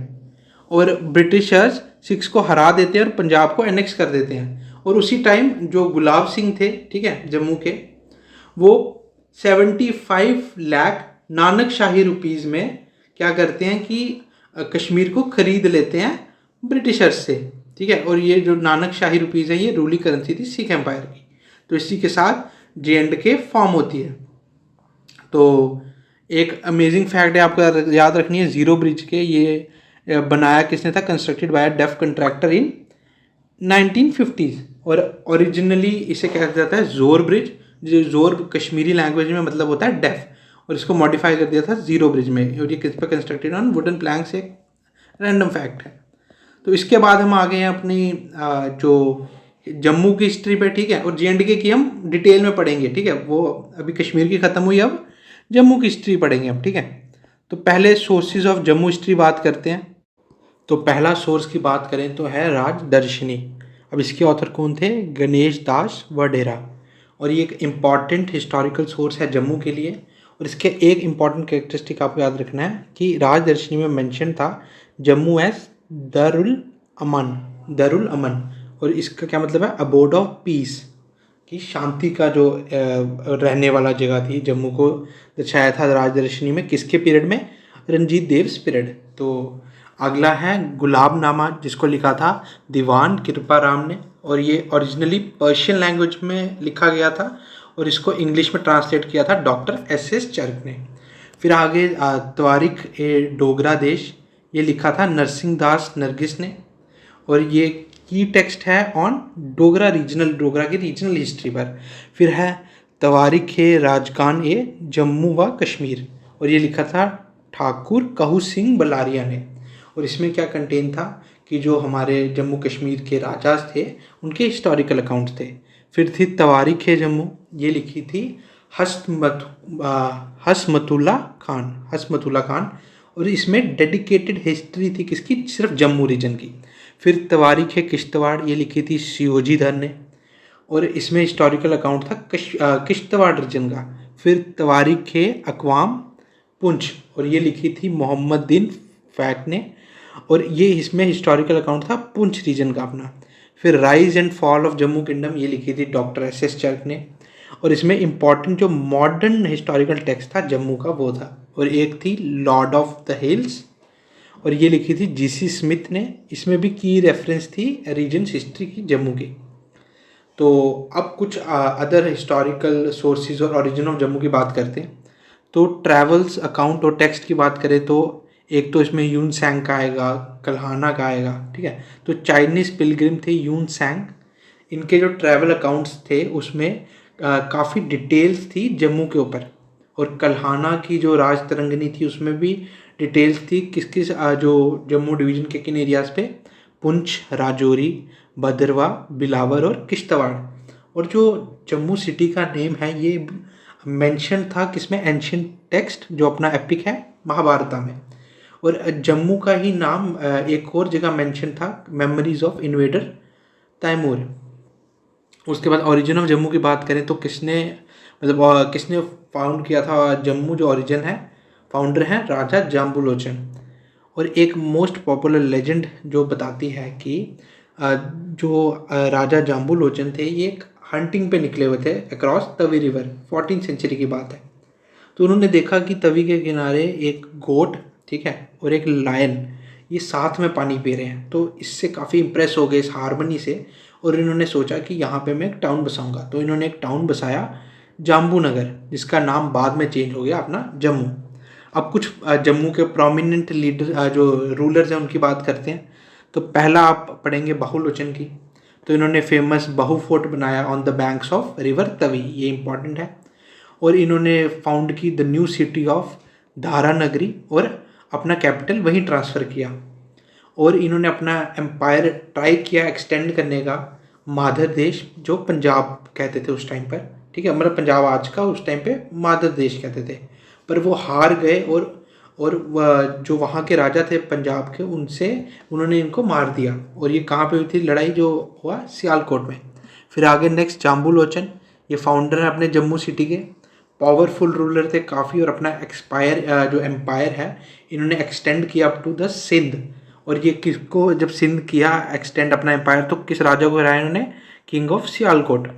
और ब्रिटिशर्स सिख्स को हरा देते हैं और पंजाब को एनेक्स कर देते हैं। और उसी टाइम जो गुलाब सिंह थे, ठीक है, जम्मू के, वो 75 लाख नानक शाही रुपीज़ में क्या करते हैं कि कश्मीर को खरीद लेते हैं ब्रिटिशर्स से, ठीक है। और ये जो नानक शाही रुपीज़ है, ये रूली करेंसी थी सिख एम्पायर की। तो इसी के साथ जे.एंड के फॉर्म होती है। तो एक अमेजिंग फैक्ट है आपको याद रखनी है, ज़ीरो ब्रिज के ये बनाया किसने था, कंस्ट्रक्टेड बाय डेफ कंट्रैक्टर इन 1950s। और ओरिजिनली इसे कहा जाता है जोर ब्रिज, जो जोर कश्मीरी लैंग्वेज में मतलब होता है डेफ, और इसको मॉडिफाई कर दिया था ज़ीरो ब्रिज में। और ये किस पर कंस्ट्रक्टेड ऑन वुडन प्लैंक्स, एक रैंडम फैक्ट है। तो इसके बाद हम आ गए हैं अपनी जो जम्मू की हिस्ट्री पे, ठीक है, और जे.एंड.के की हम डिटेल में पढ़ेंगे, ठीक है। वो अभी कश्मीर की ख़त्म हुई, अब जम्मू की हिस्ट्री पढ़ेंगे हम, ठीक है। तो पहले सोर्सेज ऑफ जम्मू हिस्ट्री बात करते हैं। तो पहला सोर्स की बात करें तो है राजदर्शनी। अब इसके ऑथर कौन थे, गणेश दास वडेरा, और ये एक इम्पॉर्टेंट हिस्टोरिकल सोर्स है जम्मू के लिए। और इसके एक इम्पॉर्टेंट कैरेक्टरिस्टिक आपको याद रखना है कि राजदर्शनी में मेंशन था जम्मू एज दरुल अमन, और इसका क्या मतलब है, अबोर्ड ऑफ पीस, कि शांति का जो रहने वाला जगह थी जम्मू को दर्शाया था राजदर्शनी में। किसके पीरियड में, रंजीत देव पीरियड। तो अगला है गुलाबनामा, जिसको लिखा था दीवान कृपाराम ने, और ये ओरिजिनली पर्शियन लैंग्वेज में लिखा गया था, और इसको इंग्लिश में ट्रांसलेट किया था डॉक्टर एस चर्क ने। फिर आगे तवारिख ए डोगरा देश, ये लिखा था नरसिंह दास नरगिस ने, और ये की टेक्स्ट है ऑन डोगरा की रीजनल हिस्ट्री पर। फिर है तवारिख ए राजकान ए जम्मू व कश्मीर, और ये लिखा था ठाकुर कहू सिंह बलारिया ने, और इसमें क्या कंटेन था कि जो हमारे जम्मू कश्मीर के राजाज थे उनके हिस्टोरिकल अकाउंट्स थे। फिर थी तवारिख ए जम्मू, ये लिखी थी हसमतुल्ला खान, और इसमें डेडिकेटेड हिस्ट्री थी किसकी, सिर्फ जम्मू रीजन की। फिर तवारीख किश्तवाड़, ये लिखी थी सियोजी धर ने, और इसमें हिस्टोरिकल अकाउंट था किश्तवाड़ रीजन का। फिर तवारीख अकवाम पुंछ, और ये लिखी थी मोहम्मद दिन फैक ने, और ये इसमें हिस्टोरिकल अकाउंट था पुंछ रीजन का अपना। फिर rise and fall of Jammu kingdom, ये लिखी थी डॉक्टर एस चर्क ने, और इसमें इम्पॉर्टेंट जो मॉडर्न हिस्टोरिकल टेक्स्ट था जम्मू का वो था। और एक थी लॉर्ड ऑफ द हिल्स, और ये लिखी थी जीसी स्मिथ ने, इसमें भी की रेफरेंस थी रीजन्स हिस्ट्री की जम्मू की। तो अब कुछ अदर हिस्टोरिकल सोर्सेज और ओरिजिन ऑफ जम्मू की बात करते हैं। तो ट्रैवल्स अकाउंट और टेक्स्ट की बात करें तो एक तो इसमें यून सैंग का आएगा, कल्हाना का आएगा, ठीक है। तो चाइनीज़ पिलग्रिम थे यून सैंग, इनके जो ट्रैवल अकाउंट्स थे उसमें काफ़ी डिटेल्स थी जम्मू के ऊपर। और कल्हाना की जो राज तरंगनी थी उसमें भी डिटेल्स थी किस किस जो जम्मू डिवीज़न के किन एरियाज़ पे, पुंछ, राजौरी, भद्रवा, बिलावर और किश्तवाड़। और जो जम्मू सिटी का नेम है ये मेंशन था किसमें, एंशियंट टेक्स्ट जो अपना एपिक है महाभारत में। और जम्मू का ही नाम एक और जगह मेंशन था, मेमोरीज ऑफ इन्वेडर तैमूर। उसके बाद ओरिजिन ऑफ जम्मू की बात करें तो किसने फाउंड किया था जम्मू, जो ओरिजिन है, फाउंडर हैं राजा जाम्बू लोचन। और एक मोस्ट पॉपुलर लेजेंड जो बताती है कि जो राजा जाम्बू लोचन थे ये एक हंटिंग पे निकले हुए थे across Tawi river, 14th century की बात है। तो उन्होंने देखा कि तवी के किनारे एक गोट, ठीक है, और एक लायन ये साथ में पानी पी रहे हैं। तो इससे काफ़ी इंप्रेस हो गए इस हारमनी से, और इन्होंने सोचा कि यहाँ पे मैं एक टाउन बसाऊंगा। तो इन्होंने एक टाउन बसाया जाम्बू नगर, जिसका नाम बाद में चेंज हो गया अपना जम्मू। अब कुछ जम्मू के प्रोमिनेंट लीडर जो रूलर्स हैं उनकी बात करते हैं। तो पहला आप पढ़ेंगे बाहुलोचन की। तो इन्होंने फेमस बाहू फोर्ट बनाया on the banks of river Tawi, ये इंपॉर्टेंट है। और इन्होंने फाउंड की द न्यू सिटी ऑफ धारा नगरी और अपना कैपिटल वहीं ट्रांसफ़र किया। और इन्होंने अपना एम्पायर ट्राई किया एक्सटेंड करने का माधर देश, जो पंजाब कहते थे उस टाइम पर, ठीक है, मतलब पंजाब आज का, उस टाइम पे माधर देश कहते थे। पर वो हार गए और जो वहाँ के राजा थे पंजाब के, उनसे उन्होंने इनको मार दिया। और ये कहाँ पे हुई थी लड़ाई, जो हुआ सियालकोट में। फिर आगे नेक्स्ट जाम्बू लोचन, ये फाउंडर है अपने जम्मू सिटी के, पावरफुल रूलर थे काफ़ी। और अपना जो एम्पायर है इन्होंने एक्सटेंड किया अप टू द सिंध। और ये किसको जब सिंध किया एक्सटेंड अपना एम्पायर, तो किस राजा को हराया इन्होंने, किंग ऑफ सियालकोट।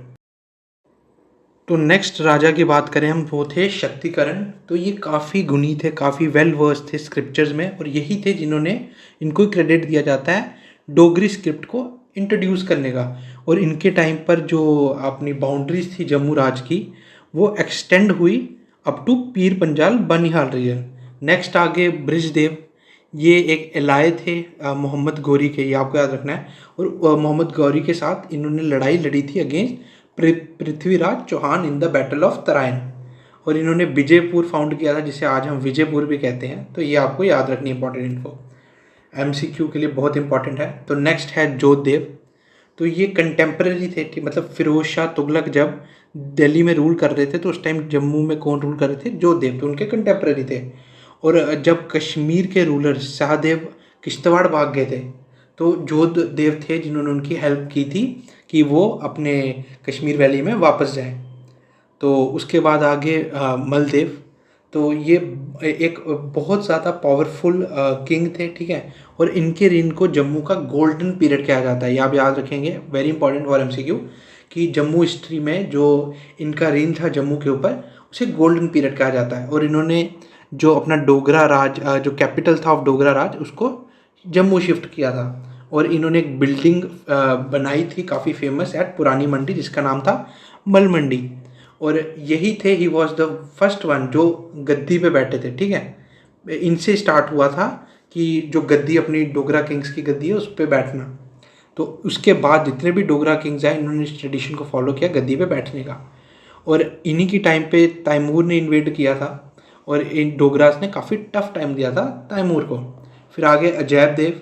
तो नेक्स्ट राजा की बात करें हम, वो थे शक्तिकरण। तो ये काफ़ी गुणी थे, काफ़ी वेल वर्स थे स्क्रिप्चर्स में, और यही थे जिन्होंने, इनको क्रेडिट दिया जाता है डोगरी स्क्रिप्ट को इंट्रोड्यूस करने का। और इनके टाइम पर जो अपनी बाउंड्रीज थी जम्मू राज की, वो एक्सटेंड हुई up to Pir Panjal Banihal reason. Next आगे ब्रिजदेव, ये एक एलाय थे मोहम्मद गौरी के, ये आपको याद रखना है। और मोहम्मद गौरी के साथ इन्होंने लड़ाई लड़ी थी against Prithviraj Chauhan in the battle of Tarain. और इन्होंने विजयपुर फाउंड किया था, जिसे आज हम विजयपुर भी कहते हैं। तो ये आपको याद रखनी इंपॉर्टेंट इन्फो, एमसीक्यू के लिए बहुत इंपॉर्टेंट है। तो नेक्स्ट है जोधदेव। तो ये कंटेम्प्रेरी थे, ठीक, मतलब फिरोज शाह तुगलक जब दिल्ली में रूल कर रहे थे, तो उस टाइम जम्मू में कौन रूल कर रहे थे, जोधदेव, तो उनके कंटेम्प्रेरी थे। और जब कश्मीर के रूलर शाहदेव किश्तवाड़ भाग गए थे, तो जोधदेव थे जिन्होंने उनकी हेल्प की थी कि वो अपने कश्मीर वैली में वापस जाएं। तो उसके बाद आगे मलदेव। तो ये एक बहुत ज़्यादा पावरफुल किंग थे, ठीक है। और इनके रेन को जम्मू का गोल्डन पीरियड कहा जाता है, ये आप याद रखेंगे, वेरी इंपॉर्टेंट फॉर एमसीक्यू, कि जम्मू हिस्ट्री में जो इनका रेन था जम्मू के ऊपर, उसे गोल्डन पीरियड कहा जाता है। और इन्होंने जो अपना डोगरा राज, जो कैपिटल था ऑफ डोगरा राज, उसको जम्मू शिफ्ट किया था। और इन्होंने एक बिल्डिंग बनाई थी काफ़ी फेमस एट पुरानी मंडी, जिसका नाम था मल मंडी। और यही थे, he was the first one जो गद्दी पे बैठे थे, ठीक है। इनसे स्टार्ट हुआ था कि जो गद्दी अपनी डोगरा किंग्स की गद्दी है उस पर बैठना। तो उसके बाद जितने भी डोगरा किंग्स आए, इन्होंने इस ट्रेडिशन को फॉलो किया गद्दी पे बैठने का। और इन्हीं की टाइम पे तैमूर ने इन्वेड किया था, और इन डोगरास ने काफ़ी टफ टाइम दिया था तैमूर को। फिर आगे अजैब देव,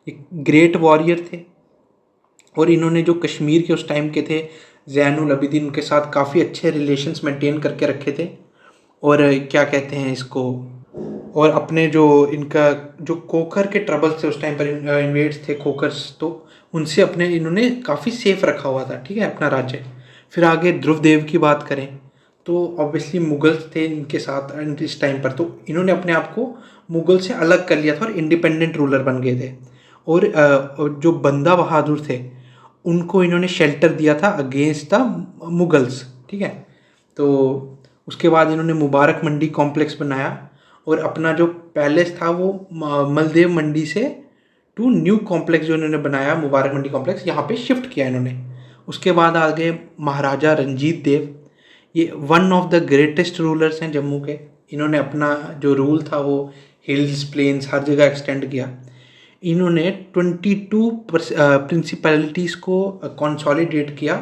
एक ग्रेट वॉरियर थे। और इन्होंने जो कश्मीर के उस टाइम के थे ज़ैनुल अबिदीन, उनके साथ काफ़ी अच्छे रिलेशंस मेंटेन करके रखे थे। और क्या कहते हैं इसको, और अपने जो इनका जो कोकर के ट्रबल्स थे उस टाइम पर, इन्वेड्स थे खोकर्स, तो उनसे अपने इन्होंने काफ़ी सेफ रखा हुआ था, ठीक है, अपना राज्य। फिर आगे ध्रुवदेव की बात करें, तो ऑब्वियसली मुगल्स थे इनके साथ इस टाइम पर, तो इन्होंने अपने आप को मुगल से अलग कर लिया था और इंडिपेंडेंट रूलर बन गए थे। और जो बंदा बहादुर थे, उनको इन्होंने शेल्टर दिया था अगेंस्ट द मुगल्स, ठीक है। तो उसके बाद इन्होंने मुबारक मंडी कॉम्प्लेक्स बनाया, और अपना जो पैलेस था वो मलदेव मंडी से टू न्यू कॉम्प्लेक्स जो इन्होंने बनाया मुबारक मंडी कॉम्प्लेक्स, यहाँ पे शिफ्ट किया इन्होंने। उसके बाद आ गए महाराजा रंजीत देव। ये one of the greatest rulers हैं जम्मू के। इन्होंने अपना जो रूल था वो हिल्स, प्लेन्स, हर जगह एक्सटेंड किया। इन्होंने 22 प्रिंसिपैलिटीज़ को कंसोलिडेट किया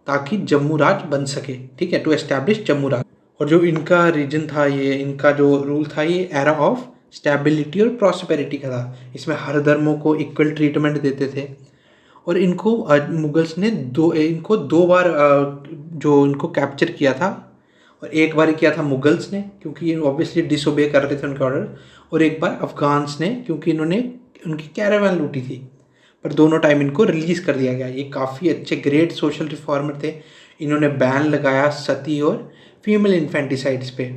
ताकि जम्मू राज बन सके, ठीक है, टू एस्टैब्लिश जम्मू राज। और जो इनका रीजन था, ये इनका जो रूल था, ये एरा ऑफ स्टेबिलिटी और प्रॉस्पेरिटी का था। इसमें हर धर्मों को इक्वल ट्रीटमेंट देते थे। और इनको मुगल्स ने इनको दो बार जो इनको कैप्चर किया था। और एक बार किया था मुगल्स ने, क्योंकि ये ऑब्वियसली डिसोबे कर रहे थे उनके ऑर्डर। और एक बार अफगान्स ने, क्योंकि इन्होंने उनकी कैरावैन लूटी थी। पर दोनों टाइम इनको रिलीज़ कर दिया गया। ये काफ़ी अच्छे ग्रेट सोशल रिफॉर्मर थे। इन्होंने बैन लगाया सती और फीमेल इन्फेंटिसाइड्स पे।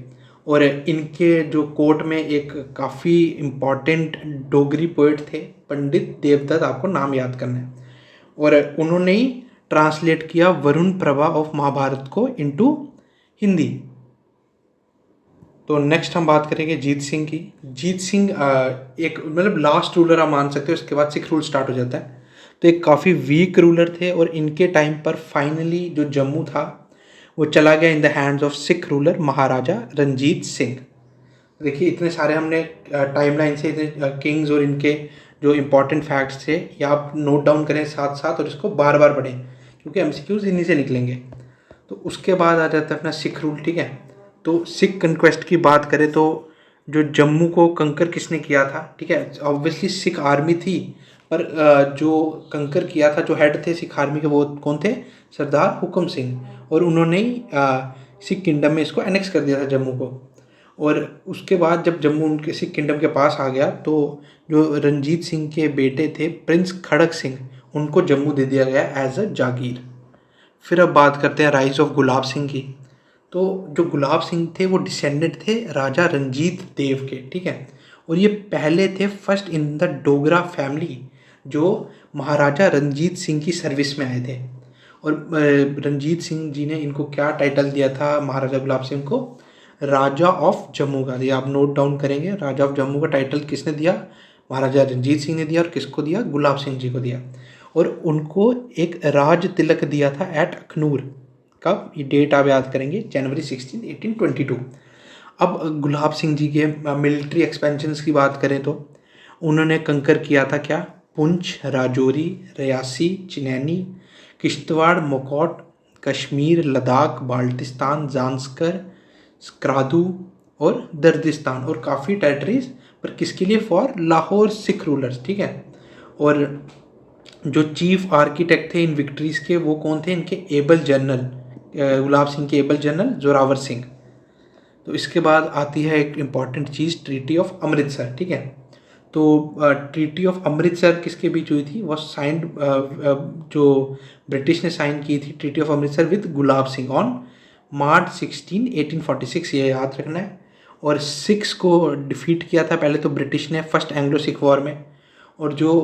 और इनके जो कोर्ट में एक काफ़ी इम्पॉर्टेंट डोगरी पोइट थे, पंडित देवदत्त, आपको नाम याद करना है। और उन्होंने ही ट्रांसलेट किया वरुण प्रभा ऑफ महाभारत को इनटू हिंदी। तो नेक्स्ट हम बात करेंगे जीत सिंह की। जीत सिंह एक मतलब लास्ट रूलर आप मान सकते हो, उसके बाद सिख रूल स्टार्ट हो जाता है। तो एक काफ़ी वीक रूलर थे, और इनके टाइम पर फाइनली जो जम्मू था वो चला गया in the hands of Sikh ruler maharaja Ranjit Singh. देखिए इतने सारे हमने टाइमलाइन से इतने किंग्स और इनके जो इम्पोर्टेंट फैक्ट्स थे ये आप नोट डाउन करें साथ साथ और इसको बार बार पढ़ें, क्योंकि एमसीक्यूज इन्हीं से निकलेंगे। तो उसके बाद आ जाता है अपना सिख रूल, ठीक है। तो सिख कंक्वेस्ट की बात करें तो जो जम्मू को कंकर किसने किया था, ठीक है, ऑब्वियसली सिख आर्मी थी, पर जो कंकर किया था, जो हेड थे सिख आर्मी के, वो कौन थे? सरदार हुकम सिंह। और उन्होंने ही सिख किंगडम में इसको एनेक्स कर दिया था जम्मू को। और उसके बाद जब जम्मू उनके सिख किंगडम के पास आ गया तो जो रंजीत सिंह के बेटे थे प्रिंस खड़क सिंह, उनको जम्मू दे दिया गया एज अ जागीर। फिर अब बात करते हैं राइज ऑफ गुलाब सिंह की। तो जो गुलाब सिंह थे वो डिसेंडेंट थे राजा रंजीत देव के, ठीक है। और ये पहले थे first in the Dogra family जो महाराजा रंजीत सिंह की सर्विस में आए थे। और रंजीत सिंह जी ने इनको क्या टाइटल दिया था महाराजा गुलाब सिंह को? राजा ऑफ जम्मू का। ये आप नोट डाउन करेंगे, राजा ऑफ जम्मू का टाइटल किसने दिया? महाराजा रंजीत सिंह ने दिया। और किसको दिया? गुलाब सिंह जी को दिया। और उनको एक राज तिलक दिया था एट अखनूर। कब? ये डेट आप याद करेंगे, जनवरी 16, 1822। अब गुलाब सिंह जी के मिलिट्री एक्सपेंशंस की बात करें तो उन्होंने कंकर किया था क्या? पुंछ, राजौरी, रियासी, चिनैनी, किश्तवाड़, मोकोट, कश्मीर, लद्दाख, बाल्टिस्तान, जांस्कर, स्क्रादू और दर्दिस्तान, और काफ़ी टेरिटरीज, पर किसके लिए? फॉर लाहौर सिख रूलर्स, ठीक है। और जो चीफ आर्किटेक्ट थे इन विक्ट्रीज के वो कौन थे? इनके एबल जनरल, गुलाब सिंह के एबल जनरल जोरावर सिंह। तो इसके बाद आती है एक important cheese, treaty of Amritsar, ठीक है। तो ट्रीटी ऑफ अमृतसर किसके बीच हुई थी? वो साइंड जो ब्रिटिश ने साइन की थी treaty of Amritsar with Gulab Singh on March 16, 1846, ये याद रखना है। और सिक्स को डिफीट किया था पहले तो ब्रिटिश ने फर्स्ट एंग्लो सिख वॉर में। और जो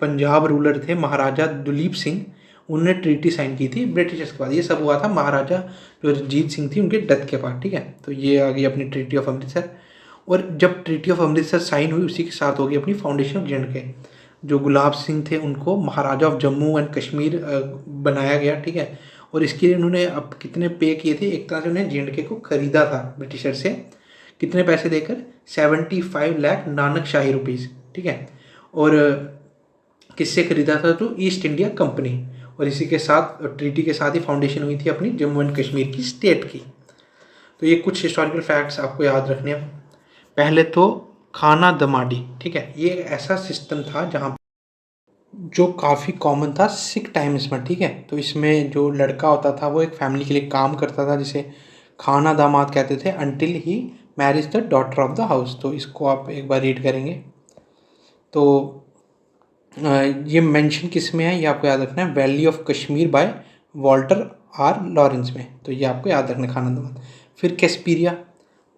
पंजाब रूलर थे महाराजा दुलीप सिंह, उन्होंने ट्रीटी साइन की थी ब्रिटिशर्स के बाद। ये सब हुआ था महाराजा जो रंजीत सिंह थी उनके डेथ के बाद, ठीक है। तो ये आ गई अपनी ट्रीटी ऑफ अमृतसर। और जब ट्रीटी ऑफ अमृतसर साइन हुई उसी के साथ होगी अपनी फाउंडेशन ऑफ जे जो गुलाब सिंह थे उनको महाराजा ऑफ जम्मू एंड कश्मीर बनाया गया, ठीक है। और इसके लिए उन्होंने अब कितने पे किए थे? एक तरह से उन्हें जे को खरीदा था ब्रिटिशर से। कितने पैसे देकर? 75 लाख नानक शाही रुपीज़, ठीक है। और किससे खरीदा था? तो ईस्ट इंडिया कंपनी। और इसी के साथ ट्रीटी के साथ ही फाउंडेशन हुई थी अपनी जम्मू एंड कश्मीर की स्टेट की। तो ये कुछ हिस्टोरिकल फैक्ट्स आपको याद रखने हैं। पहले तो खाना दमाडी, ठीक है, ये ऐसा सिस्टम था जहाँ जो काफ़ी कॉमन था सिख टाइम्स में, ठीक है। तो इसमें जो लड़का होता था वो एक फैमिली के लिए काम करता था, जिसे खाना दामाद कहते थे, until he marriage the daughter of the house. तो इसको आप एक बार रीड करेंगे। तो ये मेंशन किस में है ये आपको याद रखना है, valley of Kashmir by Walter R Lawrence में। तो ये आपको याद रखना है खाना दामाद। फिर कैस्पीरिया,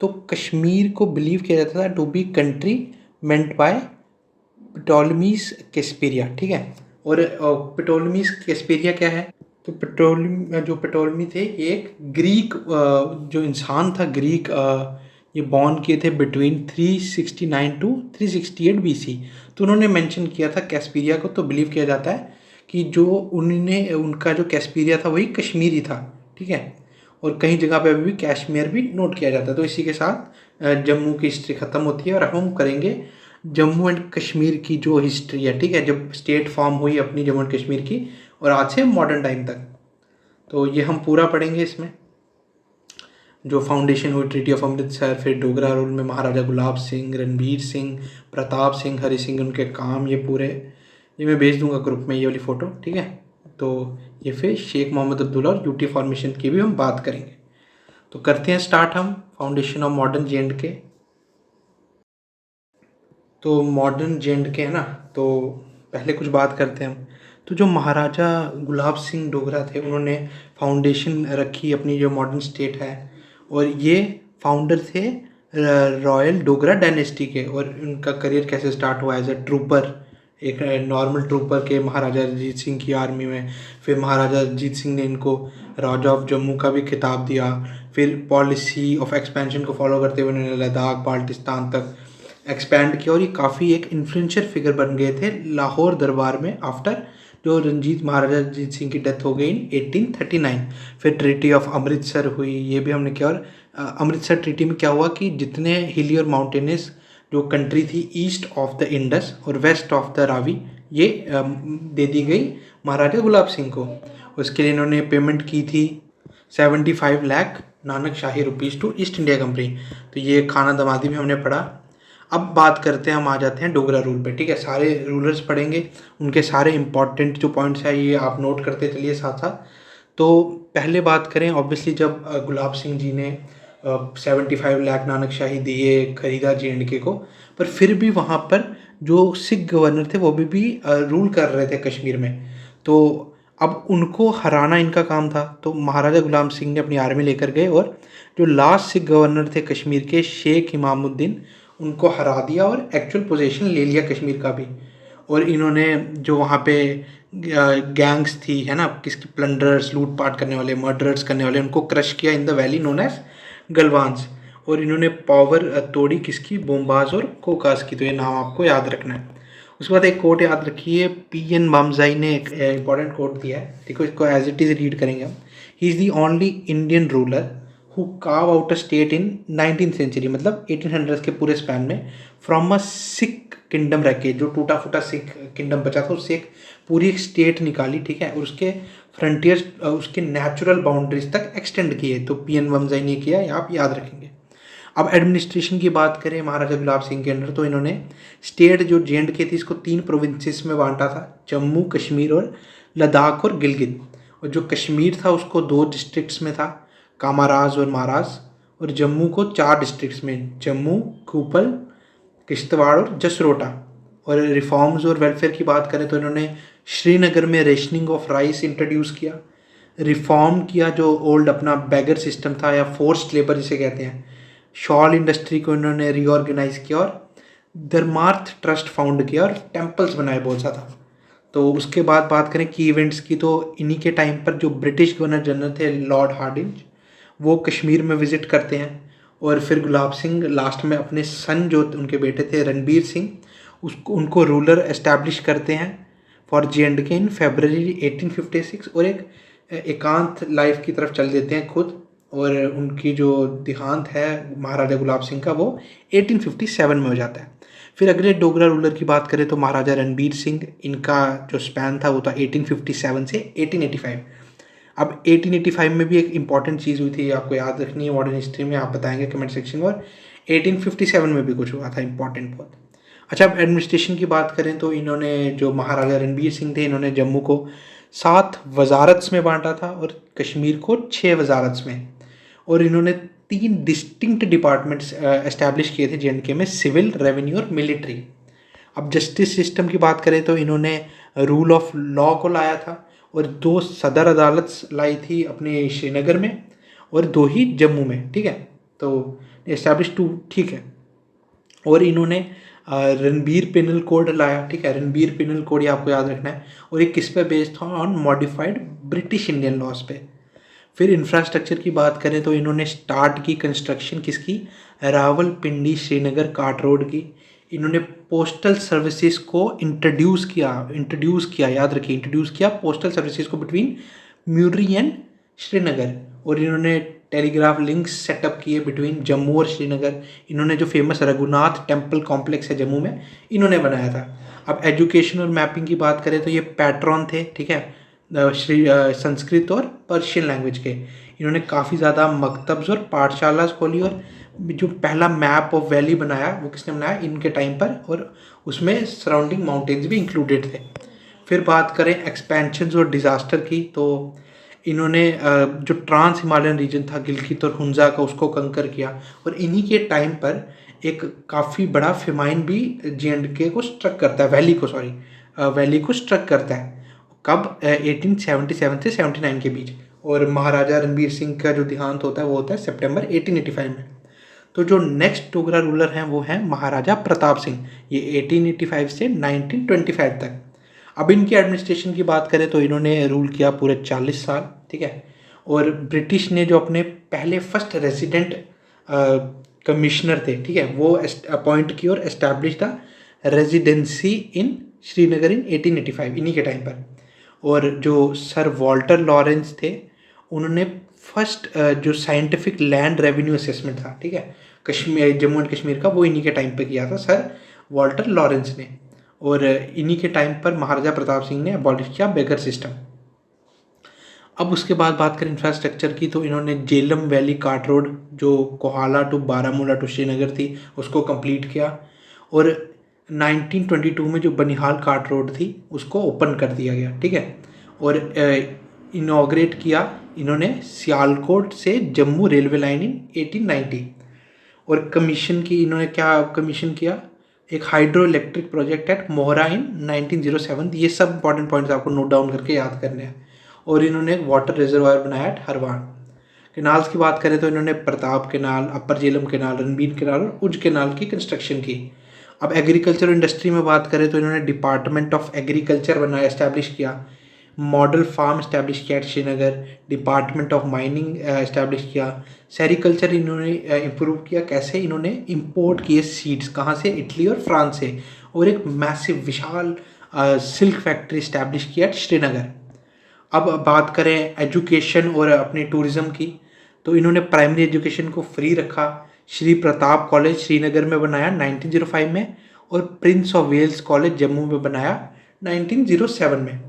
तो कश्मीर को बिलीव किया जाता था to be country meant by Ptolemy's Caspeiria, ठीक है। और पिटोलमीज कैस्पेरिया क्या है? तो पिटोलमी थे एक ग्रीक जो इंसान था ग्रीक, ये बॉर्न किए थे बिटवीन 369 टू 368 BC। तो उन्होंने मेंशन किया था कैस्पेरिया को। तो बिलीव किया जाता है कि जो उन्होंने उनका जो कैस्पेरिया था वही कश्मीरी था, ठीक है। और कई जगह पे अभी भी कश्मीर भी नोट किया जाता है। तो इसी के साथ जम्मू की हिस्ट्री ख़त्म होती है और हम करेंगे जम्मू एंड कश्मीर की जो हिस्ट्री है, ठीक है, जब स्टेट फॉर्म हुई अपनी जम्मू एंड कश्मीर की और आज से मॉडर्न टाइम तक। तो ये हम पूरा पढ़ेंगे इसमें, जो फाउंडेशन हुई ट्रीटी ऑफ अमृतसर, फिर डोगरा रूल में महाराजा गुलाब सिंह, रणबीर सिंह, प्रताप सिंह, हरि सिंह, उनके काम, ये पूरे ये मैं भेज दूंगा ग्रुप में ये वाली फ़ोटो, ठीक है। तो ये फिर शेख मोहम्मद अब्दुल्ला और यूटी फॉर्मेशन की भी हम बात करेंगे। तो करते हैं स्टार्ट हम फाउंडेशन ऑफ मॉडर्न जे.एंड.के। तो मॉडर्न जे.एंड.के है ना, तो पहले कुछ बात करते हैं हम। तो जो महाराजा गुलाब सिंह डोगरा थे उन्होंने फाउंडेशन रखी अपनी जो मॉडर्न स्टेट है। और ये फाउंडर थे रॉयल डोगरा डायनेस्टी के। और उनका करियर कैसे स्टार्ट हुआ? एज अ ट्रूपर, एक नॉर्मल ट्रूपर के महाराजा रंजीत सिंह की आर्मी में। फिर महाराजा रंजीत सिंह ने इनको राजा ऑफ जम्मू का भी खिताब दिया। फिर पॉलिसी ऑफ एक्सपेंशन को फॉलो करते हुए उन्होंने लद्दाख, बाल्टिस्तान तक एक्सपैंड किया। और ये काफ़ी एक इन्फ्लुएंशियल फिगर बन गए थे लाहौर दरबार में आफ्टर जो महाराजा रंजीत सिंह की डेथ हो गई इन 1839। फिर ट्रीटी ऑफ अमृतसर हुई, ये भी हमने किया। और अमृतसर ट्रीटी में क्या हुआ कि जितने हिली और माउंटेनियस जो कंट्री थी ईस्ट ऑफ द इंडस और वेस्ट ऑफ द रावी, ये दे दी गई महाराजा गुलाब सिंह को। उसके लिए इन्होंने पेमेंट की थी 75 lakh Nanak Shahi rupees to East India Company. तो ये खाना दमादी भी हमने पढ़ा। अब बात करते हैं, हम आ जाते हैं डोगरा रूल पे। ठीक है, सारे रूलर्स पढ़ेंगे, उनके सारे इंपॉर्टेंट जो पॉइंट्स हैं ये आप नोट करते चलिए साथ साथ। तो पहले बात करें, ऑब्वियसली जब गुलाब सिंह जी ने 75 लाख नानक शाही दिए, खरीदा JNK को, पर फिर भी वहाँ पर जो सिख गवर्नर थे वो भी रूल कर रहे थे कश्मीर में। तो अब उनको हराना इनका काम था। तो महाराजा गुलाम सिंह ने अपनी आर्मी लेकर गए और जो लास्ट सिख गवर्नर थे कश्मीर के, शेख इमामुद्दीन, उनको हरा दिया और एक्चुअल पोजीशन ले लिया कश्मीर का भी। और इन्होंने जो वहाँ पे गैंग्स थी, है ना, किसकी प्लंडरर्स, लूटपाट करने वाले, मर्डरर्स करने वाले, उनको क्रश किया in the valley known as Galwans. और इन्होंने पावर तोड़ी किसकी, बोमबाज और कोकास की। तो ये नाम आपको याद रखना है। उसके बाद एक कोट याद रखिए, PN मामजाई ने एक इंपॉर्टेंट कोट दिया है, देखो इसको एज इट इज़ रीड करेंगे हम। He is the only Indian ruler who carve out a state in 19th century, मतलब 1800 के पूरे स्पैन में, फ्रॉम अ सिख किंगडम रह के, जो टूटा फूटा सिख किंगडम बचा था उससे एक पूरी एक स्टेट निकाली। ठीक है, और उसके फ्रंटियर्स उसके नेचुरल बाउंड्रीज तक एक्सटेंड किए। तो PN मामजाई ने किया, ये आप याद रखेंगे। अब एडमिनिस्ट्रेशन की बात करें महाराजा गुलाब सिंह के अंडर, तो इन्होंने स्टेट जो JNK थी इसको 3 प्रोविंसेस में बांटा था, जम्मू कश्मीर और लद्दाख और गिलगित। और जो कश्मीर था उसको 2 डिस्ट्रिक्ट्स में था, कामाराज और महाराज। और जम्मू को 4 डिस्ट्रिक्ट्स में, जम्मू, खूपल, किश्तवाड़ और जसरोटा। और रिफॉर्म्स और वेलफेयर की बात करें तो इन्होंने श्रीनगर में रेशनिंग ऑफ राइस इंट्रोड्यूस किया, रिफॉर्म किया जो ओल्ड अपना बैगर सिस्टम था या फोर्स्ड लेबर जिसे कहते हैं, शॉल इंडस्ट्री को इन्होंने रीऑर्गेनाइज किया और धर्मार्थ ट्रस्ट फाउंड किया और टेम्पल्स बनाए बहुत ज़्यादा। तो उसके बाद बात करें की इवेंट्स की, तो इन्हीं के टाइम पर जो ब्रिटिश गवर्नर जनरल थे लॉर्ड हार्डिंज, वो कश्मीर में विज़िट करते हैं। और फिर गुलाब सिंह लास्ट में अपने सन जो उनके बेटे थे रणबीर सिंह, उसको उनको रूलर एस्टैब्लिश करते हैं फॉर JNK इन February 1856। और एक एकांत लाइफ की तरफ चल देते हैं खुद। और उनकी जो देहांत है महाराजा गुलाब सिंह का वो 1857 में हो जाता है। फिर अगले डोगरा रूलर की बात करें तो महाराजा रणबीर सिंह, इनका जो स्पैन था वो था 1857 से 1885। अब 1885 में भी एक इंपॉर्टेंट चीज़ हुई थी, आपको याद रखनी है मॉडर्न हिस्ट्री में, आप बताएंगे कमेंट सेक्शन में। और 1857 में भी कुछ हुआ था इंपॉर्टेंट बहुत। अच्छा, अब एडमिनिस्ट्रेशन की बात करें तो इन्होंने जो महाराजा रणबीर सिंह थे, इन्होंने जम्मू को 7 वजारत्स में बांटा था और कश्मीर को 6 वजारत्स में। और इन्होंने 3 डिस्टिंक्ट डिपार्टमेंट्स एस्टैब्लिश किए थे JNK में, सिविल, रेवेन्यू और मिलिट्री। अब जस्टिस सिस्टम की बात करें तो इन्होंने रूल ऑफ लॉ को लाया था और 2 सदर अदालत लाई थी अपने श्रीनगर में और 2 ही जम्मू में। ठीक है, तो एस्टैब्लिश 2, ठीक है। और इन्होंने रणबीर पिनल कोड लाया। ठीक है, रणबीर पिनल कोड ये आपको याद रखना है। और ये किस पे बेस्ड था, on modified British Indian laws पे। फिर इंफ्रास्ट्रक्चर की बात करें तो इन्होंने स्टार्ट की कंस्ट्रक्शन किसकी, रावलपिंडी श्रीनगर काट रोड की। इन्होंने पोस्टल सर्विसेज को इंट्रोड्यूस किया, याद रखिए, इंट्रोड्यूस किया पोस्टल सर्विसेज को बिटवीन म्यूरी एंड श्रीनगर। और इन्होंने टेलीग्राफ लिंक्स सेटअप किए बिटवीन जम्मू और श्रीनगर। इन्होंने जो फेमस रघुनाथ टेम्पल कॉम्प्लेक्स है जम्मू में, इन्होंने बनाया था। अब एजुकेशन और मैपिंग की बात करें तो ये पैट्रॉन थे। ठीक है, संस्कृत और पर्शियन लैंग्वेज के। इन्होंने काफ़ी ज़्यादा मकतब्स और पाठशाला खोली और जो पहला मैप ऑफ वैली बनाया वो किसने बनाया, इनके टाइम पर। और उसमें सराउंडिंग माउंटेन्स भी इंक्लूडेड थे। फिर बात करें एक्सपेंशंस और डिज़ास्टर की, तो इन्होंने जो ट्रांस हिमालयन रीजन था गिलगित और हुंजा का, उसको कंकर किया। और इन्हीं के टाइम पर एक काफ़ी बड़ा फेमाइन भी JNK को स्ट्रक करता है, वैली को स्ट्रक करता है। कब, 1877 से 79 के बीच। और महाराजा रणबीर सिंह का जो देहांत होता है वो होता है सितंबर 1885 में। तो जो नेक्स्ट डोगरा रूलर हैं वो हैं महाराजा प्रताप सिंह, ये 1885 से 1925 तक। अब इनकी एडमिनिस्ट्रेशन की बात करें तो इन्होंने रूल किया पूरे 40 साल। ठीक है, और ब्रिटिश ने जो अपने पहले फर्स्ट रेजिडेंट कमिश्नर थे, ठीक है, वो अपॉइंट की और एस्टैब्लिश द रेजिडेंसी इन श्रीनगर इन 1885, इन्हीं के टाइम पर। और जो सर वॉल्टर लॉरेंस थे, उन्होंने फर्स्ट जो साइंटिफिक लैंड रेवेन्यू असेसमेंट था, ठीक है, कश्मीर, जम्मू एंड कश्मीर का, वो इन्हीं के टाइम पे किया था सर वॉल्टर लॉरेंस ने। और इन्हीं के टाइम पर महाराजा प्रताप सिंह ने अबॉलिश किया बेगर सिस्टम। अब उसके बाद बात करें इंफ्रास्ट्रक्चर की, तो इन्होंने जेलम वैली कार्ट रोड जो कोहाला टू बारामूला टू श्रीनगर थी उसको कंप्लीट किया। और 1922 में जो बनिहाल कार्ट रोड थी उसको ओपन कर दिया गया, ठीक है। और इनॉग्रेट किया इन्होंने सियालकोट से जम्मू रेलवे लाइन इन 1890। और कमीशन की इन्होंने क्या कमीशन किया, एक हाइड्रो इलेक्ट्रिक प्रोजेक्ट एट मोहरा इन 1907। ये सब इंपॉर्टेंट पॉइंट्स आपको नोट डाउन करके याद करने हैं। और इन्होंने एक वाटर रिजर्वायर बनाया एट हरवान। कैनाल्स की बात करें तो इन्होंने प्रताप कैनाल, अपर झेलम कैनाल, रणबीर कैनाल और उज कैनाल की कंस्ट्रक्शन की। अब एग्रीकल्चर इंडस्ट्री में बात करें तो इन्होंने डिपार्टमेंट ऑफ एग्रीकल्चर बनाया, एस्टैब्लिश किया। मॉडल फार्म इस्टेब्लिश किया at Srinagar. Department of mining establish किया। सेरिकल्चर इन्होंने इम्प्रूव किया। कैसे, इन्होंने इंपोर्ट किए सीड्स, कहाँ से, इटली और फ्रांस से। और एक मैसिव विशाल सिल्क फैक्ट्री इस्टेब्लिश किया एट श्रीनगर। अब बात करें एजुकेशन और अपने टूरिज़्म की, तो इन्होंने प्राइमरी एजुकेशन को फ्री रखा। श्री प्रताप कॉलेज श्रीनगर में बनाया 1905 में। और prince of Wales college Jammu में बनाया 1907 में।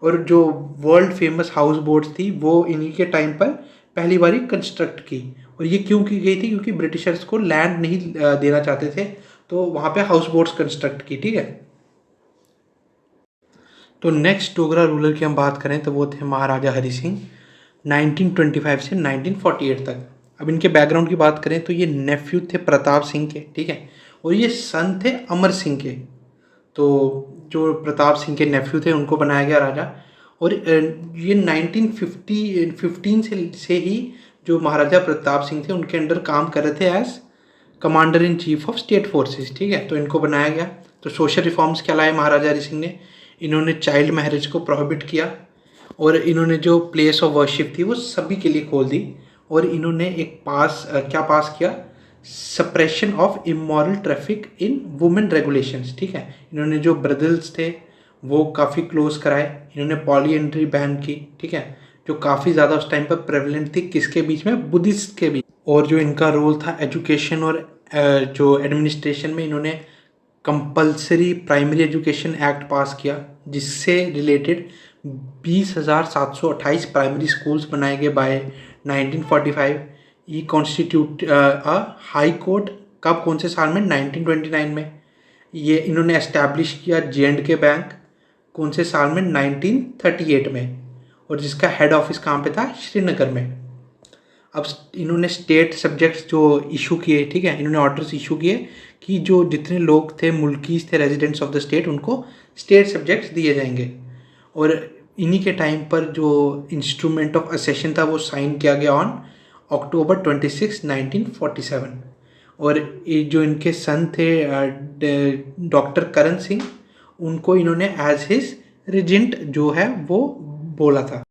और जो वर्ल्ड फेमस हाउस बोट्स थी वो इन्हीं के टाइम पर पहली बारी कंस्ट्रक्ट की। और ये क्यों की गई थी, क्योंकि ब्रिटिशर्स को लैंड नहीं देना चाहते थे, तो वहाँ पे हाउस बोट्स कंस्ट्रक्ट की, ठीक है। तो नेक्स्ट डोगरा रूलर की हम बात करें तो वो थे महाराजा हरि सिंह 1925 से 1948 तक। अब इनके बैकग्राउंड की बात करें तो ये नेफ्यू थे प्रताप सिंह के, ठीक है, और ये सन थे अमर सिंह के। तो जो प्रताप सिंह के नेफ्यू थे उनको बनाया गया राजा। और ये 1915 से ही जो महाराजा प्रताप सिंह थे उनके अंडर काम कर रहे थे as commander in chief of state forces, ठीक है, तो इनको बनाया गया। तो सोशल रिफॉर्म्स क्या लाए महाराजा हरि सिंह ने, इन्होंने चाइल्ड मैरिज को प्रोहिबिट किया। और इन्होंने जो प्लेस ऑफ वर्शिप थी वो सभी के लिए खोल दी। और इन्होंने एक क्या पास किया, suppression of immoral traffic in women regulations, ठीक है। इन्होंने जो ब्रदर्स थे वो काफ़ी क्लोज कराए। इन्होंने पॉलीएंड्री बैन की, ठीक है, जो काफ़ी ज़्यादा उस टाइम पर प्रेवलेंट थी, किसके बीच में, बुद्धिस्ट के बीच। और जो इनका रोल था एजुकेशन और जो एडमिनिस्ट्रेशन में, इन्होंने कंपल्सरी प्राइमरी एजुकेशन एक्ट पास किया जिससे रिलेटेड 20,728 प्राइमरी स्कूल्स बनाए गए बाय 1945। ये कॉन्स्टिट्यूट हाई कोर्ट कब, कौन से साल में, 1929 में। ये इन्होंने एस्टैब्लिश किया J&K बैंक, कौन से साल में, 1938 में। और जिसका हेड ऑफिस कहाँ पे था, श्रीनगर में। अब इन्होंने स्टेट सब्जेक्ट्स जो इशू किए, ठीक है, इन्होंने ऑर्डर्स इशू किए कि जो जितने लोग थे, मुल्कीज थे, रेजिडेंट्स ऑफ द स्टेट, उनको स्टेट सब्जेक्ट्स दिए जाएंगे। और इन्हीं के टाइम पर जो इंस्ट्रूमेंट ऑफ असेशन था वो साइन किया गया ऑन October 26, 1947। और ये जो इनके सन थे डॉक्टर करण सिंह, उनको इन्होंने एज हिज रेजेंट जो है वो बोला था।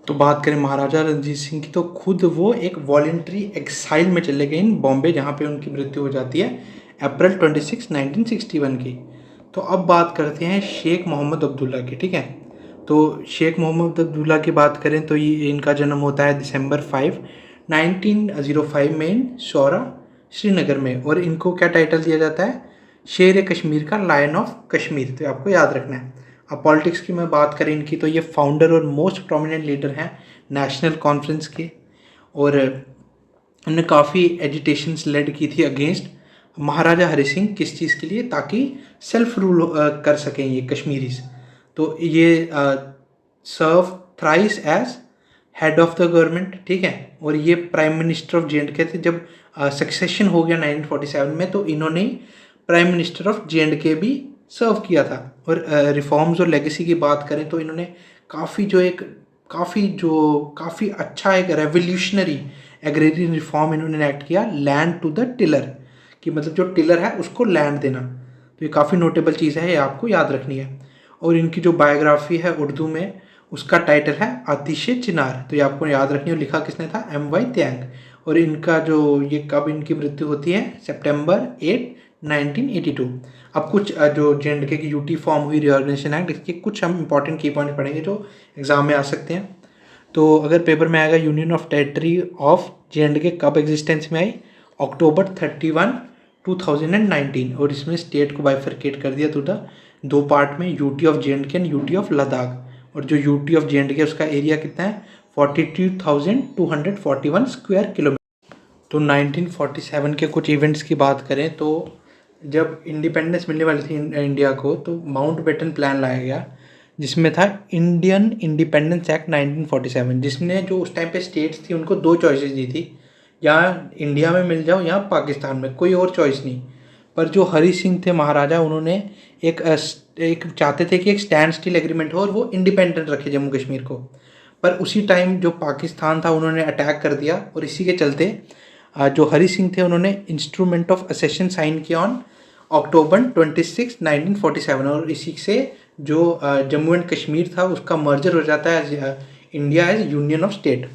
तो बात करें महाराजा रणजीत सिंह की, तो खुद वो एक वॉलेंट्री एक्साइल में चले गए इन बॉम्बे, जहाँ पे उनकी मृत्यु हो जाती है अप्रैल 26, 1961 की। तो अब बात करते हैं शेख मोहम्मद अब्दुल्ला की, ठीक है। तो शेख मोहम्मद अब्दुल्ला की बात करें तो ये इनका जन्म होता है December 5, 1905 में इन शौरा श्रीनगर में। और इनको क्या टाइटल दिया जाता है, शेर कश्मीर का, लायन ऑफ कश्मीर, तो आपको याद रखना है। अब पॉलिटिक्स की मैं बात करें इनकी, तो ये फाउंडर और मोस्ट प्रोमिनेंट लीडर हैं नेशनल कॉन्फ्रेंस के। और उन्होंने काफ़ी एजिटेशंस लेड की थी अगेंस्ट महाराजा हरि सिंह, किस चीज़ के लिए, ताकि सेल्फ रूल कर सकें ये कश्मीरीज। तो ये serve thrice as head of the government, ठीक है। और ये प्राइम मिनिस्टर ऑफ J&K थे। जब सक्सेशन हो गया 1947 में, तो इन्होंने प्राइम मिनिस्टर ऑफ J&K भी सर्व किया था। और रिफॉर्म्स और लेगेसी की बात करें तो इन्होंने काफ़ी अच्छा एक रेवोल्यूशनरी एग्रेरियन रिफॉर्म इन्होंने एक्ट किया, लैंड टू द टिलर, कि मतलब जो टिलर है उसको लैंड देना। तो ये काफ़ी नोटेबल चीज़ है, ये आपको याद रखनी है। और इनकी जो बायोग्राफी है उर्दू में, उसका टाइटल है आतिश चिनार, तो ये आपको याद रखनी है। लिखा किसने था, M.Y. त्यांग। और इनका जो ये कब इनकी मृत्यु होती है, September 8, 1982। अब कुछ जो J&K की यूटी फॉर्म हुई, रिऑर्गेनाइजेशन एक्ट, इसके कुछ हम इंपॉर्टेंट की पॉइंट पढ़ेंगे जो एग्जाम में आ सकते हैं। तो अगर पेपर में आएगा union of territory of J&K कब एग्जिस्टेंस में आई, अक्टूबर 31, 2019, और इसमें स्टेट को बाइफरकेट कर दिया दो पार्ट में, UT of J&K and UT of Ladakh. और जो यूटी ऑफ J&K उसका एरिया कितना है, 42,241 स्क्वायर किलोमीटर। तो 1947 के कुछ इवेंट्स की बात करें तो जब इंडिपेंडेंस मिलने वाली थी इंडिया को, तो माउंट बेटन प्लान लाया गया जिसमें था इंडियन इंडिपेंडेंस एक्ट 1947, जिसने जो उस टाइम पे स्टेट्स थी उनको दो चॉइसेस दी थी, या इंडिया में मिल जाओ या पाकिस्तान में, कोई और चॉइस नहीं। पर जो हरी सिंह थे महाराजा, उन्होंने एक चाहते थे कि एक स्टैंड स्टिल एग्रीमेंट हो और वो इंडिपेंडेंट रखे जम्मू कश्मीर को। पर उसी टाइम जो पाकिस्तान था उन्होंने अटैक कर दिया, और इसी के चलते जो हरी सिंह थे उन्होंने इंस्ट्रूमेंट ऑफ असेशन साइन किया ऑन अक्टूबर 26, 1947, और इसी से जो जम्मू एंड कश्मीर था उसका मर्जर हो जाता है India as union of state.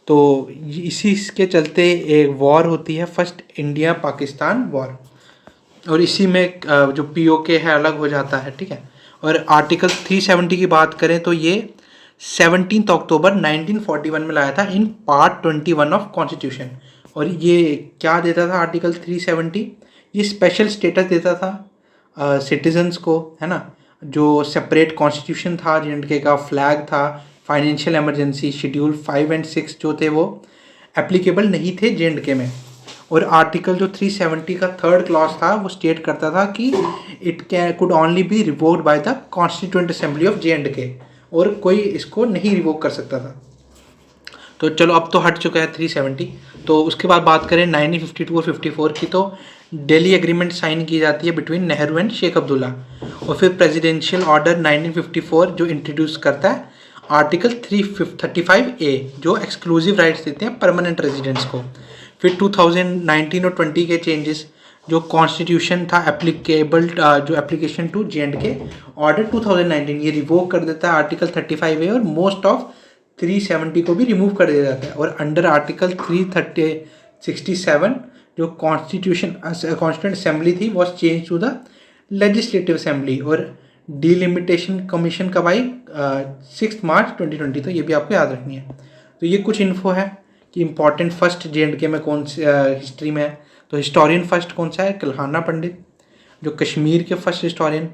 तो इसी के चलते एक वॉर होती है, फर्स्ट इंडिया पाकिस्तान वॉर, और इसी में जो POK है अलग हो जाता है, ठीक है। और आर्टिकल 370 की बात करें तो ये 17 अक्टूबर 1941 में लाया था इन पार्ट 21 ऑफ कॉन्स्टिट्यूशन। और ये क्या देता था आर्टिकल 370, ये स्पेशल स्टेटस देता था सिटीजन्स को, है ना। जो सेपरेट कॉन्स्टिट्यूशन था J&K का, फ्लैग था, फाइनेंशियल इमरजेंसी, शेड्यूल 5 एंड 6 जो थे वो एप्लीकेबल नहीं थे J&K में। और आर्टिकल जो 370 का थर्ड क्लॉज था वो स्टेट करता था कि it could only be revoked by the constituent assembly of J&K, और कोई इसको नहीं रिवोक कर सकता था। तो चलो अब तो हट चुका है 370। तो उसके बाद बात करें 1952 और 54 की, तो दिल्ली एग्रीमेंट साइन की जाती है बिटवीन नेहरू एंड शेख अब्दुल्ला। और फिर प्रेसिडेंशियल ऑर्डर 1954 जो इंट्रोड्यूस करता है आर्टिकल 335A जो एक्सक्लूसिव राइट्स देते हैं परमानेंट रेजिडेंट्स को। फिर 2019 और 20 के चेंजेस, जो कॉन्स्टिट्यूशन था एप्लीकेबल, जो एप्लीकेशन टू J&K ऑर्डर 2019, ये रिवोक कर देता है आर्टिकल 35A, और मोस्ट ऑफ 370 को भी रिमूव कर दिया जाता है। और अंडर आर्टिकल 367 जो कॉन्स्टिट्यूएंट असेंबली थी was change to the legislative assembly. और डिलिमिटेशन कमीशन कब आई, 6 मार्च 2020, तो ये भी आपको याद रखनी है। तो ये कुछ इन्फो है कि इंपॉर्टेंट फर्स्ट J&K में कौन सी हिस्ट्री में है। तो हिस्टोरियन फर्स्ट कौन सा है, कल्हाना पंडित, जो कश्मीर के फर्स्ट हिस्टोरियन।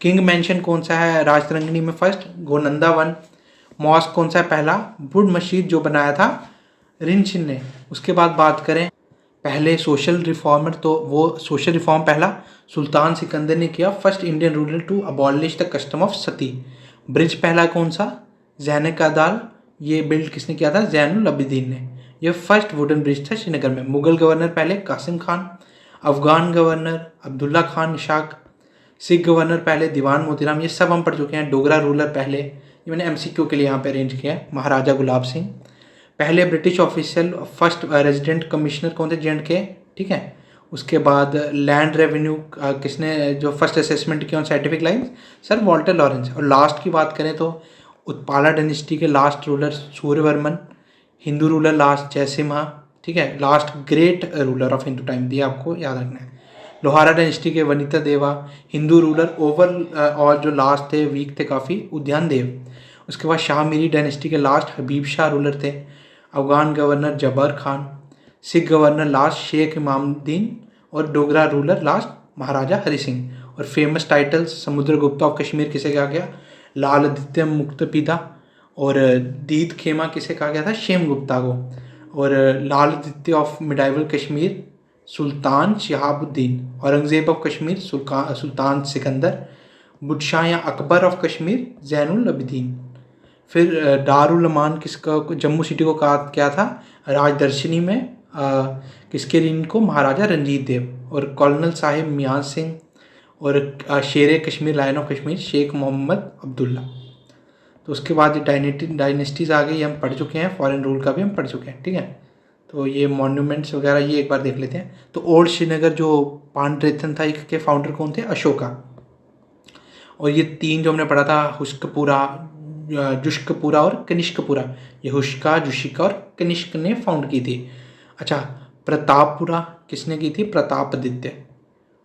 किंग मेंशन कौन सा है राजतरंगिणी में फर्स्ट, गोनंदा वन। मॉस्क कौन सा है पहला, वुड मस्जिद जो बनाया था रिंचिन ने। उसके बाद बात करें पहले सोशल रिफॉर्मर, तो वो सोशल रिफॉर्म पहला सुल्तान सिकंदर ने किया, first Indian ruler to abolish the custom of sati. Bridge पहला कौन सा, जैन का दाल, ये बिल्ड किसने किया था, जैनुल अबिदीन ने। ये फर्स्ट वुडन ब्रिज था श्रीनगर में। मुगल गवर्नर पहले कासिम खान, अफगान गवर्नर अब्दुल्ला खान निशाक, सिख गवर्नर पहले दीवान मोतीराम, ये सब हम पढ़ चुके हैं। डोगरा रूलर पहले, ये मैंने MCQ के लिए यहाँ पे अरेंज किया है, महाराजा गुलाब सिंह। पहले British official first resident commissioner कौन थे J&K, ठीक है। उसके बाद लैंड रेवेन्यू किसने जो फर्स्ट असेसमेंट किया on scientific lines, sir Walter Lawrence. और लास्ट की बात करें तो उत्पाला डायनेस्टी के last ruler Suryavarman, Hindu ruler last Jayasimha, ठीक है, last great ruler of Hindu time, दिया आपको याद रखना है। लोहारा डायनेस्टी के वनिता देवा, हिंदू रूलर ओवर, और जो लास्ट थे वीक थे काफ़ी, उद्यान देव। उसके बाद शाह मीरी डायनेस्टी के लास्ट हबीब शाह रूलर थे। अफगान गवर्नर जबर खान, सिख गवर्नर लास्ट शेख इमामुद्दीन, और डोगरा रूलर लास्ट महाराजा हरि सिंह। और famous titles Samudragupta of Kashmir किसे कहा गया, लाल आदित्य मुक्तपिदा। और दीद खेमा किसे कहा गया था, शेम गुप्ता को। और Lalitaditya of medieval Kashmir sultan Shihabuddin. Aurangzeb of Kashmir sultan Sikandar. Budshah या अकबर ऑफ कश्मीर जैनुल अबिदीन। फिर दारुल अमान किसका, जम्मू सिटी को कहा क्या था, राजदर्शनी में किसके रीन को, महाराजा रंजीत देव। और कॉर्नल साहिब मियां सिंह। और शेर कश्मीर लायन ऑफ कश्मीर शेख मोहम्मद अब्दुल्ला। तो उसके बाद डायनेस्टीज आ गई, हम पढ़ चुके हैं, फॉरेन रूल का भी हम पढ़ चुके हैं, ठीक है। तो ये मॉन्यूमेंट्स वगैरह ये एक बार देख लेते हैं। तो ओल्ड श्रीनगर जो पांडरेथन था के फाउंडर कौन थे, अशोका। और ये तीन जो हमने पढ़ा था, हुष्कपुरा, जुष्कपुरा और कनिष्कपुरा, ये हुष्का, जुशिका और कनिष्क ने फाउंड की थी। अच्छा, प्रतापपुरा किसने की थी, प्रतापादित्य।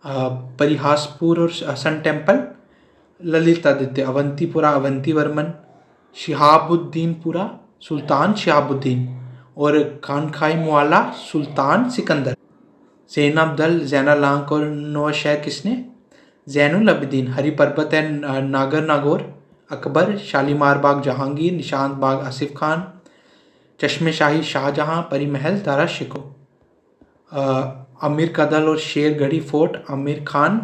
परिहासपुर और सन टेम्पल ललितादित्य। अवंतीपुरा अवंती वर्मन। शिहाबुद्दीनपुरा सुल्तान शहाबुद्दीन। और खानखाई मुआला सुल्तान सिकंदर। ज़ैनब दल ज़ैनालांक और नौशहर किसने? ज़ैनुल अबिदीन। हरी पर्वत है नागर नागौर अकबर। शालीमार बाग जहांगीर। निशांत बाग आसिफ खान। चश्मे शाही शाहजहां। परी महल दारा शिकोह। अमीर कदल और शेर गढ़ी फोर्ट आमिर खान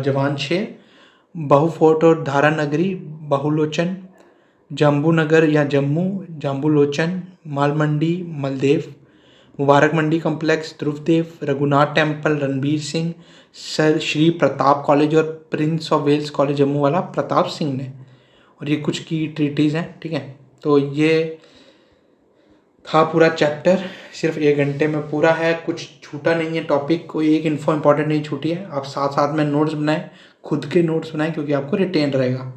जवान शेर। बहु फोर्ट और धारा नगरी बहुलोचन। जम्बू नगर या Jammu Jambulochan. Mal Mandi Maldev. Mubarak Mandi complex Dhruvdev. Raghunath temple Ranbir Singh. Sir Shri Pratap college और prince of Wales college Jammu वाला प्रताप सिंह ने। और ये कुछ की ट्रीटीज़ हैं, ठीक है। तो ये था पूरा चैप्टर, सिर्फ 1 घंटे में पूरा है, कुछ छूटा नहीं है टॉपिक, कोई एक इन्फो इंपॉर्टेंट नहीं छूटी है। आप साथ साथ में नोट्स बनाएं, खुद के नोट्स बनाएं, क्योंकि आपको रिटेन रहेगा।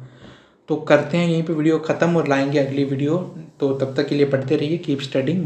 तो करते हैं यहीं पे वीडियो ख़त्म और लाएंगे अगली वीडियो। तो तब तक के लिए पढ़ते रहिए, कीप स्टडिंग।